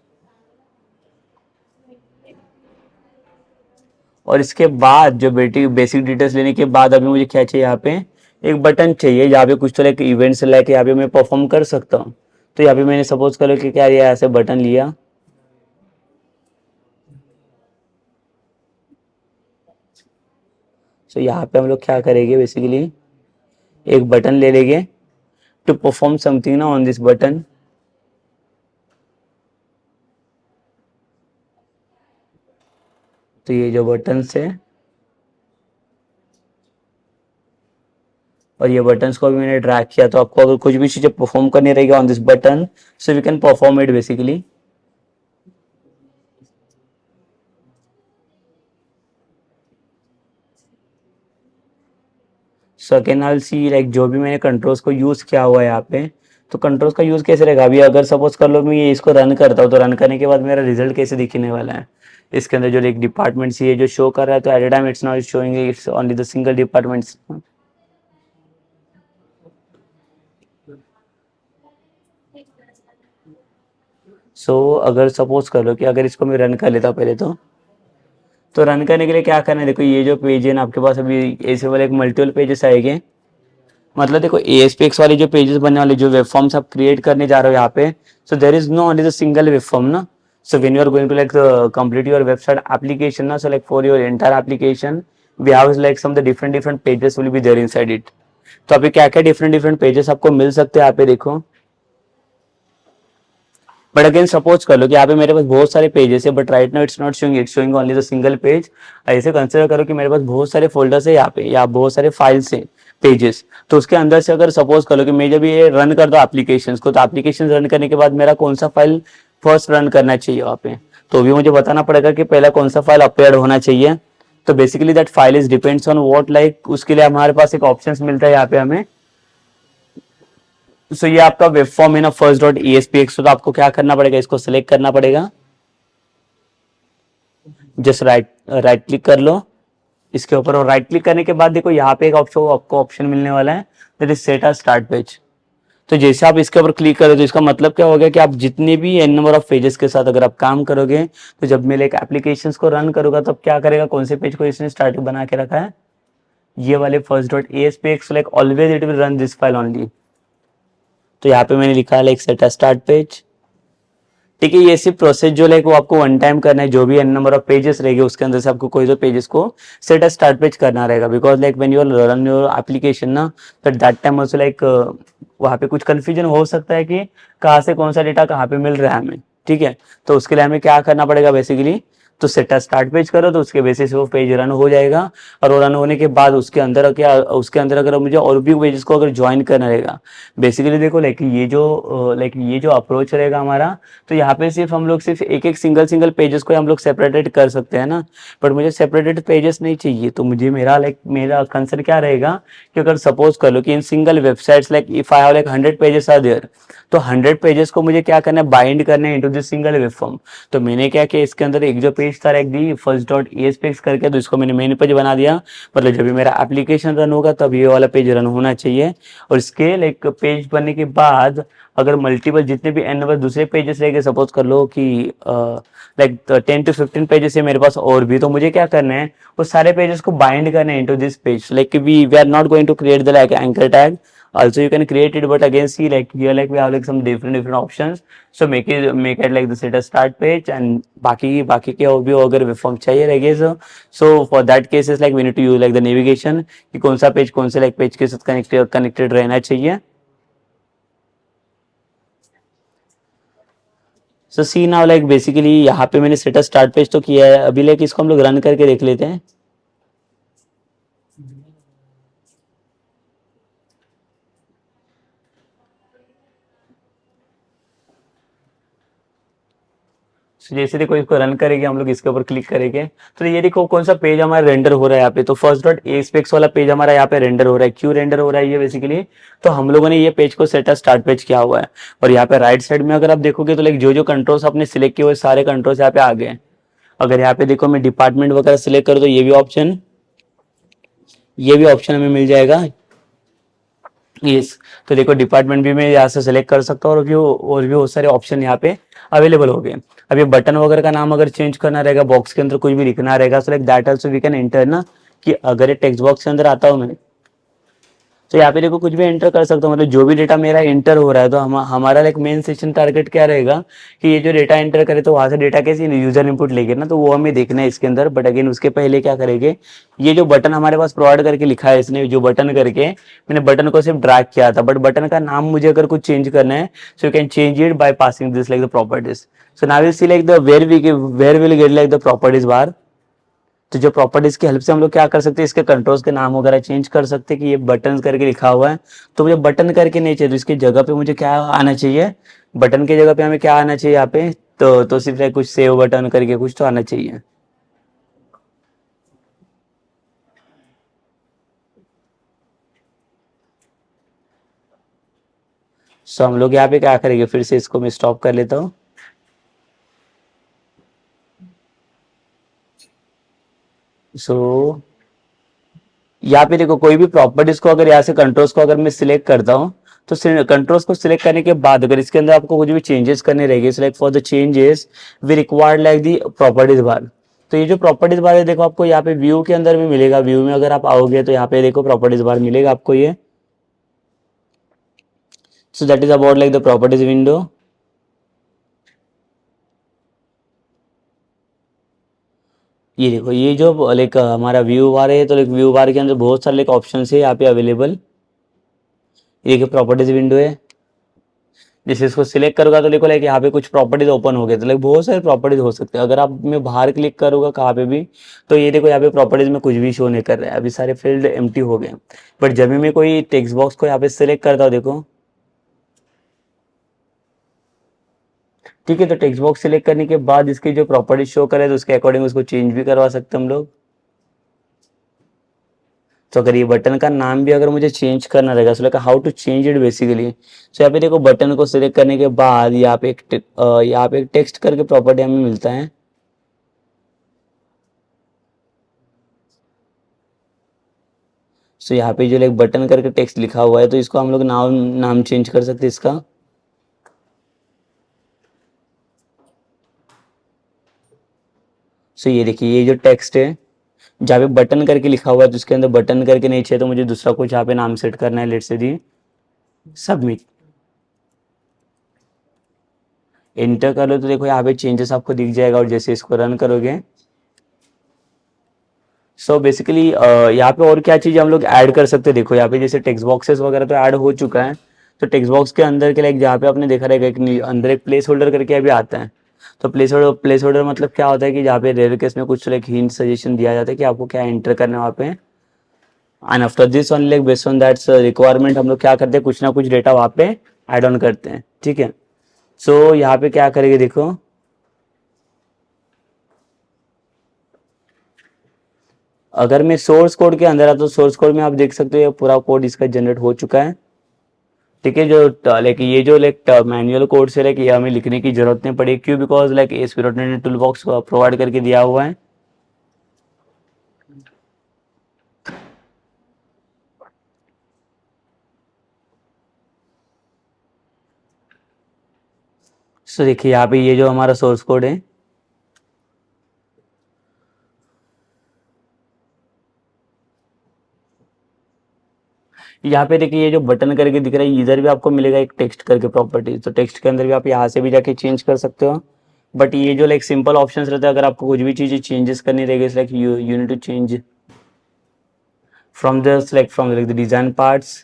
और इसके बाद जो बेसिक डिटेल्स लेने के बाद अभी मुझे क्या चाहिए, यहाँ पे एक बटन चाहिए जहाँ पे कुछ तो लाइक इवेंट्स लाइक यहाँ पे मैं परफॉर्म कर सकता हूँ। तो यहाँ पे मैंने सपोज करो कि क्या लिया, ऐसे बटन लिया, तो यहाँ पे हम लोग क्या करेंगे बेसिकली एक बटन ले लेंगे टू परफॉर्म समथिंग ना ऑन दिस बटन। तो ये जो बटन है और ये बटन्स को भी मैंने ड्रैग किया, तो आपको अगर कुछ भी चीजें परफॉर्म करनी रहेगी on this button, so we can perform it basically. So again I will see like जो भी मैंने कंट्रोल्स को यूज किया हुआ है यहाँ पे, तो कंट्रोल्स का यूज कैसे रहेगा। अभी अगर सपोज कर लो मैं ये इसको रन करता हूँ, तो रन करने के बाद मेरा रिजल्ट कैसे दिखने वाला है, इसके अंदर जो एक डिपार्टमेंट सी है जो शो कर रहा है, तो at a time it's not showing, it's only the single departments. So अगर सपोज कर लो कि अगर इसको मैं रन कर लेता हूँ पहले, तो रन करने के लिए क्या करना है, देखो ये जो पेज है ना आपके पास अभी ऐसे वाले एक मल्टीपल पेजेस आएंगे। मतलब देखो ASPX वाले जो पेजेस बनने वाले जो वेब फॉर्म्स आप क्रिएट करने जा रहे हो यहाँ पे, so there is no only the single web form ना। So when you are going to like complete your website application ना, so like for your entire application we have like some the different different pages will be there inside it. तो अभी क्या क्या different different pages आपको मिल सकते हैं यहाँ पे देखो। बट अगेन सपोज कर लो कि यहाँ पे मेरे पास बहुत सारे पेजेस है, but right now it's not showing, it's showing only the single page. ऐसे कंसिडर करो कि मेरे पास बहुत सारे फोल्डर्स है यहाँ पे, या बहुत सारे फाइल्स हैं पेजेस। तो उसके अंदर से अगर सपोज कर लो कि मैं जब ये रन कर दो एप्लीकेशन को, तो एप्लीकेशन रन करने के बाद मेरा कौन सा फाइल फर्स्ट रन करना चाहिए वहाँ पे, तो भी मुझे बताना पड़ेगा कि पहला कौन सा फाइल अपलोड होना चाहिए। तो basically that file is depends on what like, उसके लिए हमारे पास एक ऑप्शन मिलता है यहाँ पे हमें। सो ये आपका वेब फॉर्म है ना फर्स्ट डॉट ESPX, तो आपको क्या करना पड़ेगा, इसको सिलेक्ट करना पड़ेगा। जस्ट राइट क्लिक कर लो इसके ऊपर, और राइट क्लिक करने के बाद देखो यहाँ पे एक ऑप्शन आपको ऑप्शन मिलने वाला है, that is set a start page. तो जैसे आप इसके ऊपर क्लिक करोगे तो इसका मतलब क्या होगा कि आप जितने भी एन नंबर ऑफ पेजेस के साथ अगर आप काम करोगे, तो जब मैं एक एप्लीकेशन को रन करूंगा तब क्या करेगा, कौन से पेज को इसने स्टार्ट बना के रखा है, ये वाले first dot ASPX, like always it will run this file only. तो यहाँ पे मैंने लिखा है like set a start page. ठीक है, ये सिर्फ प्रोसेस जो लाइक वो आपको वन टाइम करना है, जो भी एन नंबर ऑफ पेजेस रहेंगे उसके अंदर से आपको कोई तो पेजेस को सेट अ स्टार्ट पेज करना रहेगा। Because like when you run your application ना, तो दैट टाइम ऑल्सो लाइक वहाँ पे कुछ कंफ्यूजन हो सकता है कि कहाँ से कौन सा डेटा कहाँ पे मिल रहा है हमें। ठीक है, तो उसके लिए हमें क्या करना पड़ेगा बेसिकली, तो सेट अ स्टार्ट पेज करो, तो उसके बेसिस से वो पेज रन हो जाएगा। और वो रन होने के बाद उसके अंदर अगर मुझे और भी पेजेस को अगर ज्वाइन करना रहेगा, बेसिकली देखो लाइक ये जो अप्रोच रहेगा हमारा, तो यहाँ पे सिर्फ हम लोग सिर्फ एक एक सिंगल पेजेस को हम लोग सेपरेटेड कर सकते हैं ना। बट मुझे सेपरेटेड पेजेस नहीं चाहिए, तो मुझे मेरा कंसर्न क्या रहेगा कि अगर सपोज कर लो कि in single websites like if I have like 100 pages are there, तो 100 पेजेस को मुझे क्या करना है, बाइंड करना है into this single web form. तो मैंने क्या किया, इसके अंदर एक जो पेज था एक दी फर्स्ट डॉट ESPX करके, तो इसको मैंने मेन पेज बना दिया। मतलब जब भी मेरा एप्लीकेशन रन होगा तब ये वाला पेज रन होना चाहिए। और इसके लाइक पेज बनने के बाद अगर मल्टीपल जितने भी एन नंबर दूसरे पेजेस रहेंगे, सपोज कर लो कि लाइक 10 to 15 पेजेस है मेरे पास और भी, तो मुझे क्या करना है, वो सारे पेजेस को बाइंड करना है into this page. Like we are not going to create the like anchor tag, also you can create it, but again see like here like we have like some different options, so make it like the set a start page, and बाकी के और भी अगर web form चाहिए रहेंगे, so for that cases like we need to use like the navigation कि कौन सा पेज कौन से like पेज के साथ कनेक्टेड रहना चाहिए। सो सी नाउ लाइक बेसिकली यहाँ पे मैंने सेट अ स्टार्ट पेज तो किया है, अभी लाइक इसको हम लोग रन करके देख लेते हैं। So, जैसे देखो इसको रन करेंगे हम लोग, इसके ऊपर क्लिक करेंगे, तो ये देखो कौन सा पेज हमारा रेंडर हो रहा है यहाँ पे, तो फर्स्ट डॉट ASPX वाला पेज हमारा यहाँ पे रेंडर हो रहा है। क्यों रेंडर हो रहा है ये बेसिकली, तो हम लोगों ने ये पेज को सेट स्टार्ट पेज किया हुआ है। और यहाँ पे राइट साइड में अगर आप देखोगे तो लाइक जो कंट्रोल्स आपने सिलेक्ट किए हुए सारे कंट्रोल्स यहाँ पे आ गए। अगर यहाँ पे देखो मैं डिपार्टमेंट वगैरह सिलेक्ट करूँ, तो ये भी ऑप्शन हमें मिल जाएगा। यस, तो देखो डिपार्टमेंट भी मैं यहाँ से सिलेक्ट कर सकता हूँ, और भी बहुत सारे ऑप्शन यहाँ पे अवेलेबल हो गए। अब ये बटन वगैरह का नाम अगर चेंज करना रहेगा, बॉक्स के अंदर कुछ भी लिखना रहेगा, so like that also we can enter ना, कि अगर ये टेक्स्ट बॉक्स के अंदर आता हूँ मैं, तो यहाँ पे देखो कुछ भी एंटर कर सकता हूँ, मतलब जो भी डेटा मेरा एंटर हो रहा है, तो हमारा लाइक मेन सेशन टारगेट क्या रहेगा कि ये जो डेटा एंटर करे तो वहां से डेटा कैसे यूजर इनपुट लेके ना, तो वो हमें देखना है इसके अंदर। बट अगेन उसके पहले क्या करेंगे, ये जो बटन हमारे पास प्रोवाइड करके लिखा है इसने, जो बटन करके मैंने बटन को सिर्फ ड्रैग किया था, बट बटन का नाम मुझे अगर कुछ चेंज करना है, so you can change it by passing this like the properties. So now will see like the where will get like the properties bar. तो जो प्रॉपर्टीज की हेल्प से हम लोग क्या कर सकते हैं, इसके कंट्रोल्स के नाम वगैरह चेंज कर सकते हैं, कि ये बटन करके लिखा हुआ है, तो मुझे बटन करके नहीं चाहिए, तो इसकी जगह पे मुझे क्या आना चाहिए, बटन की जगह पे हमें क्या आना चाहिए यहाँ पे, तो सिर्फ कुछ सेव बटन करके कुछ तो आना चाहिए। सो हम लोग यहाँ पे क्या करेंगे, फिर से इसको मैं स्टॉप कर लेता हूँ। सो यहाँ पे देखो कोई भी प्रॉपर्टीज को अगर यहाँ से कंट्रोल्स को अगर मैं सिलेक्ट करता हूँ, तो कंट्रोल्स को सिलेक्ट करने के बाद अगर इसके अंदर आपको कुछ भी चेंजेस करने रहेंगे, select for the changes we required like the properties bar. तो ये जो प्रॉपर्टीज बार है देखो आपको यहाँ पे व्यू के अंदर भी मिलेगा, व्यू में अगर आप आओगे तो यहाँ पे देखो प्रॉपर्टीज बार मिलेगा आपको ये। सो that is about like the properties window. ये देखो ये जो लाइक हमारा व्यू बार है, तो लाइक व्यू बार के अंदर बहुत सारे लाइक ऑप्शन है यहाँ पे अवेलेबल। ये प्रॉपर्टीज विंडो है, जैसे इसको सिलेक्ट करूंगा तो देखो लाइक यहाँ पे कुछ प्रॉपर्टीज ओपन हो गए, तो लाइक बहुत सारे प्रॉपर्टीज हो सकते हैं। अगर आप मैं बाहर क्लिक करूंगा कहाँ पे भी, तो ये देखो यहाँ पे प्रॉपर्टीज में कुछ भी शो नहीं कर रहा है, अभी सारे फील्ड एम्प्टी हो गए। बट जब भी मैं कोई टेक्स्ट बॉक्स को यहाँ पे सिलेक्ट करता हूँ देखो, ठीक है, तो टेक्स्ट बॉक्स सिलेक्ट करने के बाद इसकी जो प्रॉपर्टीज शो करे तो उसके अकॉर्डिंग उसको चेंज भी करवा सकते हैं हम लोग। तो अगर ये बटन का नाम भी अगर मुझे चेंज करना रहेगा, so like how to change it basically, so यहाँ पे देखो बटन को सिलेक्ट करने के बाद यहाँ पे एक टेक्स्ट करके प्रॉपर्टी हमें मिलता है। सो यहाँ पे जो लाइक बटन करके टेक्स्ट लिखा हुआ है, तो इसको हम लोग नाम नाम चेंज कर सकते हैं इसका। सो ये देखिए ये जो टेक्स्ट है जहाँ पे बटन करके लिखा हुआ है, तो उसके अंदर बटन करके नहीं चाहिए, तो मुझे दूसरा कुछ यहाँ पे नाम सेट करना है, लेट से दी सबमिट। एंटर कर लो तो देखो यहाँ पे चेंजेस आपको दिख जाएगा, और जैसे इसको रन करोगे, सो बेसिकली यहाँ पे और क्या चीज़ हम लोग ऐड कर सकते हैं, देखो यहाँ पे जैसे टेक्स्ट बॉक्सेस वगैरह तो ऐड हो चुका है। तो टेक्स्ट बॉक्स के अंदर के लाइक जहाँ पे आपने देखा रहेगा अंदर एक प्लेस होल्डर करके अभी आता है। तो प्लेस होल्डर मतलब क्या होता है कि जहाँ पे रेयर केस में कुछ लाइक हिंट सजेशन दिया जाता है कि आपको क्या एंटर करना है वहाँ पे। And after this only like based on that's requirement हम लोग क्या करते हैं, कुछ ना कुछ डेटा वहाँ पे ऐड ऑन करते हैं, ठीक है। सो यहाँ पे क्या करेंगे देखो, अगर मैं सोर्स कोड के अंदर आता तो सोर्स कोड में आप देख सकते हो ये पूरा कोड इसका जनरेट हो चुका है, ठीक है। जो लाइक ये जो लाइक मैनुअल कोड से लाइक ये हमें लिखने की जरूरत नहीं पड़ी, क्यों, बिकॉज लाइक एस्पिरेट ने टूल बॉक्स प्रोवाइड करके दिया हुआ है। सो देखिए यहाँ पे ये जो हमारा सोर्स कोड है, यहाँ पे देखिए ये जो बटन करके दिख रहा है, इधर भी आपको मिलेगा एक टेक्स्ट करके प्रॉपर्टी, तो टेक्स्ट के अंदर भी आप यहाँ से भी जाके चेंज कर सकते हो। बट ये जो लाइक सिंपल ऑप्शंस रहते हैं, अगर आपको कुछ भी चीजें चेंजेस करनी रहेगी, like you need to change from the like from like the design parts.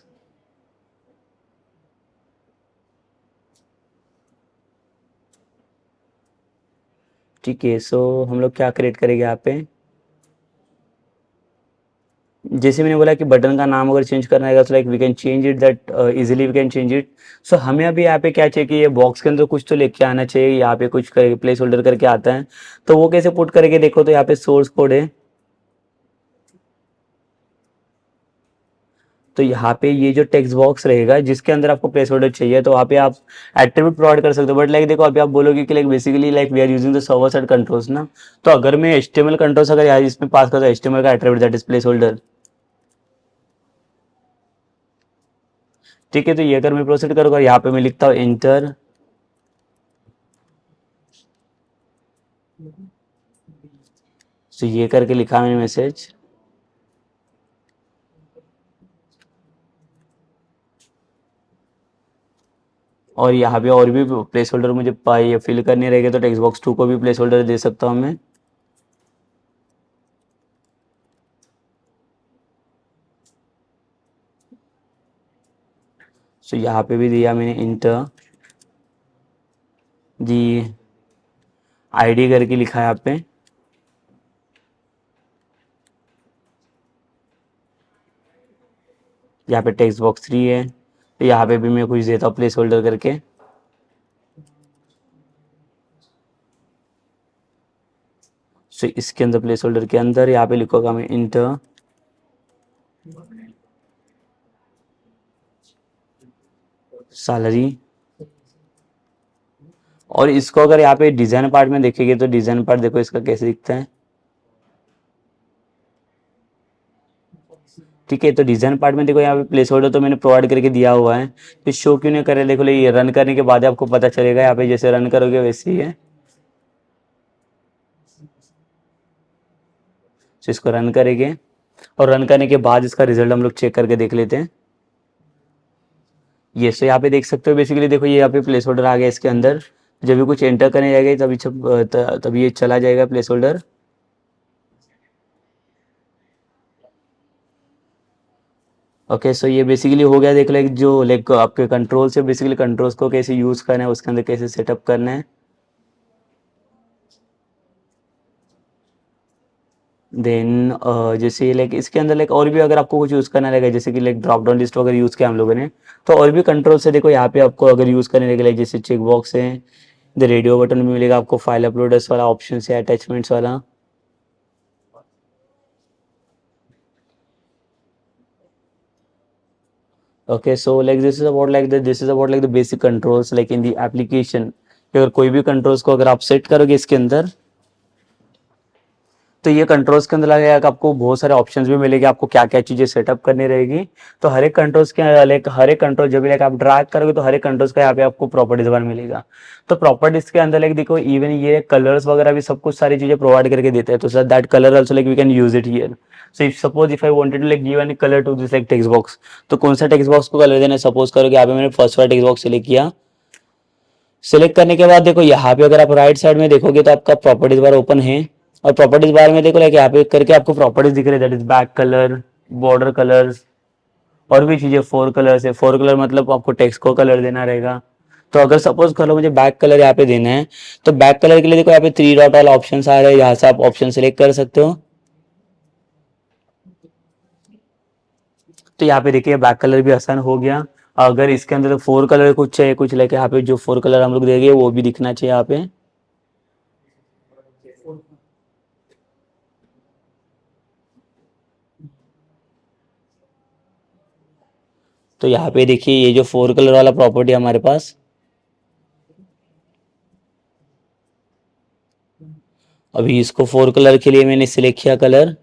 ठीक है, सो हम लोग क्या क्रिएट करेंगे यहाँ पे, जैसे मैंने बोला कि बटन का नाम अगर चेंज करना है तो like we can change it that easily we can change it. So हमें अभी यहाँ पे क्या चाहिए कि ये बॉक्स के अंदर कुछ तो लेके आना चाहिए, यहाँ पे कुछ प्लेस होल्डर करके आता है, तो वो कैसे पुट करेंगे देखो, तो यहाँ पे सोर्स कोड है, तो यहाँ पे ये जो टेक्स्ट बॉक्स रहेगा जिसके अंदर आपको प्लेस होल्डर चाहिए, तो वहाँ पे आप एट्रीब्यूट प्रोवाइड कर सकते हो। बट लाइक देखो अभी आप बोलोगे कि like basically like we are using the server side controls ना, तो अगर मैं HTML कंट्रोल्स अगर यहाँ इसमें पास करता हूँ HTML का attribute that is place holder, ठीक है। तो ये अगर मैं प्रोसीड करूँगा यहाँ पे मैं लिखता हूँ एंटर, तो ये करके लिखा मैंने मैसेज। और यहाँ पे और भी प्लेस होल्डर मुझे पाई फिल करने रहेंगे, तो टेक्स्ट बॉक्स 2 को भी प्लेस होल्डर दे सकता हूँ मैं। तो यहाँ पे भी दिया मैंने इंटर दी आईडी करके लिखा है यहाँ पे। यहाँ पे टेक्स्ट बॉक्स 3 है, तो यहाँ पे भी मैं कुछ देता हूँ प्लेस होल्डर करके। तो इसके अंदर प्लेस होल्डर के अंदर यहाँ पे लिखूंगा मैं इंटर सैलरी। और इसको अगर यहाँ पे डिजाइन पार्ट में देखेंगे तो डिजाइन पार्ट देखो इसका कैसे दिखता है। ठीक है, तो डिजाइन पार्ट में देखो यहाँ पे प्लेस होल्डर तो मैंने प्रोवाइड करके दिया हुआ है, तो शो क्यों नहीं करे, देखो ये रन करने के बाद आपको पता चलेगा। यहाँ पे जैसे रन करोगे वैसे ही है। तो इसको रन करेंगे और रन करने के बाद इसका रिजल्ट हम लोग चेक करके देख लेते हैं। ये तो यहाँ पे देख सकते हो बेसिकली, देखो ये यहाँ पे प्लेस होल्डर आ गया इसके अंदर। जब भी कुछ एंटर करने जाएगा तभी ये चला जाएगा प्लेस होल्डर। ओके, सो ये बेसिकली हो गया। देख लाइक जो लाइक आपके कंट्रोल से बेसिकली कंट्रोल्स को कैसे यूज करना है, उसके अंदर कैसे सेटअप करना है। देन जैसे लाइक इसके अंदर लाइक और भी अगर आपको कुछ यूज करना रहेगा, जैसे कि लाइक ड्रॉप डाउन लिस्ट वगैरह यूज किया हम लोगों ने, तो और भी कंट्रोल से देखो यहाँ पे आपको अगर यूज करने रहेगा, लाइक जैसे चेक बॉक्स है, द रेडियो बटन में मिलेगा आपको फाइल अपलोडर्स वाला ऑप्शन है, अटैचमेंट्स वाला। Okay, so like this is about like the basic controls like in the application। अगर कोई भी कंट्रोल्स को अगर आप सेट करोगे इसके अंदर, तो ये कंट्रोल्स के अंदर लगेगा आपको बहुत सारे ऑप्शंस भी मिलेंगे, आपको क्या क्या चीजें सेटअप करनी रहेगी। तो हर एक कंट्रोल्स के लाइक हर एक कंट्रोल जब भी लाइक आप ड्रैग करोगे तो हर एक कंट्रोल्स का यहाँ पे आपको प्रॉपर्टीज बार मिलेगा। तो प्रॉपर्टीज के अंदर लाइक देखो इवन ये कलर्स वगैरह भी सब कुछ सारी चीजें प्रोवाइड करके देते हैं। तो sir that colour also like we can use it here. So if suppose if I wanted to like give any colour to this like text box, तो कौन सा टेक्स्ट बॉक्स को कलर देना है, सपोज करो कि यहाँ पे मैंने फर्स्ट वाला टेक्स्ट बॉक्स सिलेक्ट किया। सिलेक्ट करने के बाद देखो यहाँ पे अगर आप राइट साइड में देखोगे तो आपका प्रॉपर्टीज बार ओपन है। और प्रॉपर्टीज बार में देखो लाइक यहाँ पे करके आपको प्रॉपर्टीज दिख रहे हैं, that is back colour, border colours, और भी चीजें। 4 कलर्स है, 4 कलर मतलब आपको टेक्स्ट को कलर देना रहेगा। तो अगर सपोज कर लो मुझे बैक कलर यहाँ पे देना है, तो बैक कलर के लिए देखो यहाँ पे 3 डॉट वाला ऑप्शन आ रहा है, यहाँ से आप ऑप्शन सिलेक्ट कर सकते हो। तो यहाँ पे देखिए बैक कलर भी आसान हो गया। अगर इसके अंदर 4 कलर कुछ चाहिए, कुछ लेके यहाँ पे जो 4 कलर हम लोग देंगे वो भी दिखना चाहिए यहाँ पे। तो यहाँ पे देखिए ये जो 4 कलर वाला प्रॉपर्टी हमारे पास, अभी इसको 4 कलर के लिए मैंने सिलेक्ट किया कलर।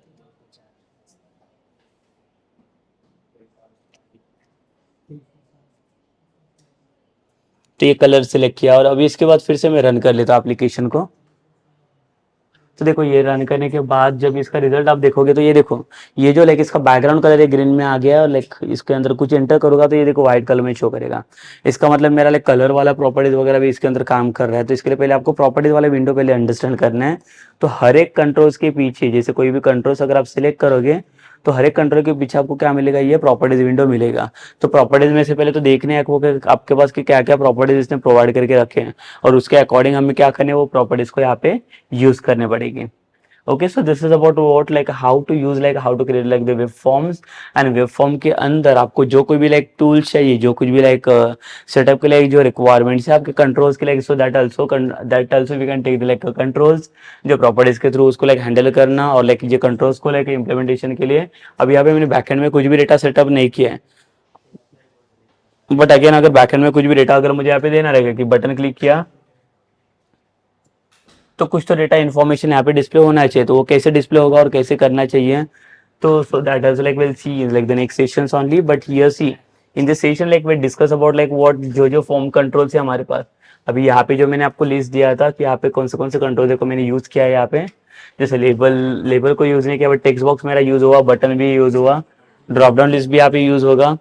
तो ये कलर सिलेक्ट किया और अभी इसके बाद फिर से मैं रन कर लेता हूँ एप्लीकेशन को। तो देखो ये रन करने के बाद जब इसका रिजल्ट आप देखोगे तो ये देखो ये जो लाइक इसका बैकग्राउंड कलर है ग्रीन में आ गया, और लाइक इसके अंदर कुछ एंटर करूंगा तो ये देखो व्हाइट कलर में शो करेगा। इसका मतलब मेरा लाइक कलर वाला प्रॉपर्टीज वगैरह भी इसके अंदर काम कर रहा है। तो इसके लिए पहले आपको प्रॉपर्टीज वाले विंडो पहले अंडरस्टैंड करना है। तो हर एक कंट्रोल्स के पीछे जैसे कोई भी कंट्रोल्स अगर आप सिलेक्ट करोगे तो हर एक कंट्रोल के पीछे आपको क्या मिलेगा, ये प्रॉपर्टीज विंडो मिलेगा। तो प्रॉपर्टीज में से पहले तो देखने हैं आपके पास कि क्या क्या प्रॉपर्टीज इसने प्रोवाइड करके रखे हैं, और उसके अकॉर्डिंग हमें क्या करने हैं वो प्रॉपर्टीज को यहाँ पे यूज करने पड़ेगी। Okay, so this is about what like how to use like how to create like the web forms। and web form के अंदर आपको जो कोई भी like टूल चाहिए, जो कुछ भी like सेटअप के लिए जो रिक्वायरमेंट्स है आपके कंट्रोल्स के लिए, so that also we can take like controls जो प्रॉपर्टीज के थ्रू उसको like हैंडल करना, और like ये कंट्रोल्स को like इम्प्लीमेंटेशन के लिए अभी यहाँ पे मैंने बैकएंड में कुछ भी डेटा सेटअप नहीं किया है। बट अगेन अगर बैकएंड में कुछ भी डेटा अगर मुझे यहाँ पे देना रहेगा कि बटन क्लिक किया तो कुछ तो डेटा इन्फॉर्मेशन यहाँ पे डिस्प्ले होना चाहिए। तो वो कैसे डिस्प्ले होगा और कैसे करना चाहिए, तो so that is like will see in like the next sessions only. But here see in this session like we discuss about like what जो जो फॉर्म कंट्रोल्स है हमारे पास। अभी यहाँ पे जो मैंने आपको लिस्ट दिया था कि यहाँ पे कौन से कंट्रोल को मैंने यूज किया है यहाँ पे, जैसे लेबल लेबल को यूज नहीं किया बट टेक्स्ट बॉक्स मेरा यूज हुआ, बटन भी यूज हुआ, ड्रॉप डाउन लिस्ट भी यहाँ पे यूज होगा।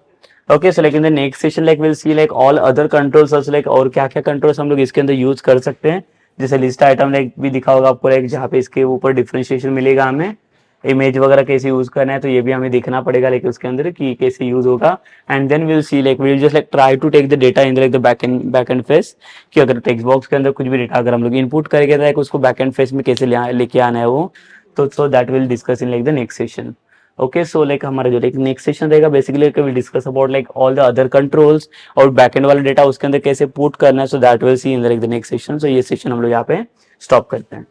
Okay, so like in the next session like will see like all other controls also, like और क्या क्या कंट्रोल्स हम लोग इसके अंदर यूज कर सकते हैं। जैसे लिस्ट आइटम लाइक भी दिखा होगा आपको, लाइक जहाँ पे इसके ऊपर डिफरेंशिएशन मिलेगा हमें, इमेज वगैरह कैसे यूज करना है तो ये भी हमें देखना पड़ेगा लाइक उसके अंदर कि कैसे यूज होगा। And then will see like will just like try to take the data in like the back end face, कि अगर टेक्स्ट बॉक्स के अंदर कुछ भी डेटा अगर हम लोग इनपुट करेंगे तो लाइक उसको बैक एंड फेस में कैसे लेके आना है वो, तो so that will discuss in like the next session. Okay, so like हमारा जो लाइक नेक्स्ट सेशन रहेगा basically will discuss about like all the other controls और बैकएंड वाला डेटा उसके अंदर कैसे पुट करना है, so that will see in like the next session. So ये सेशन हम लोग यहाँ पे स्टॉप करते हैं।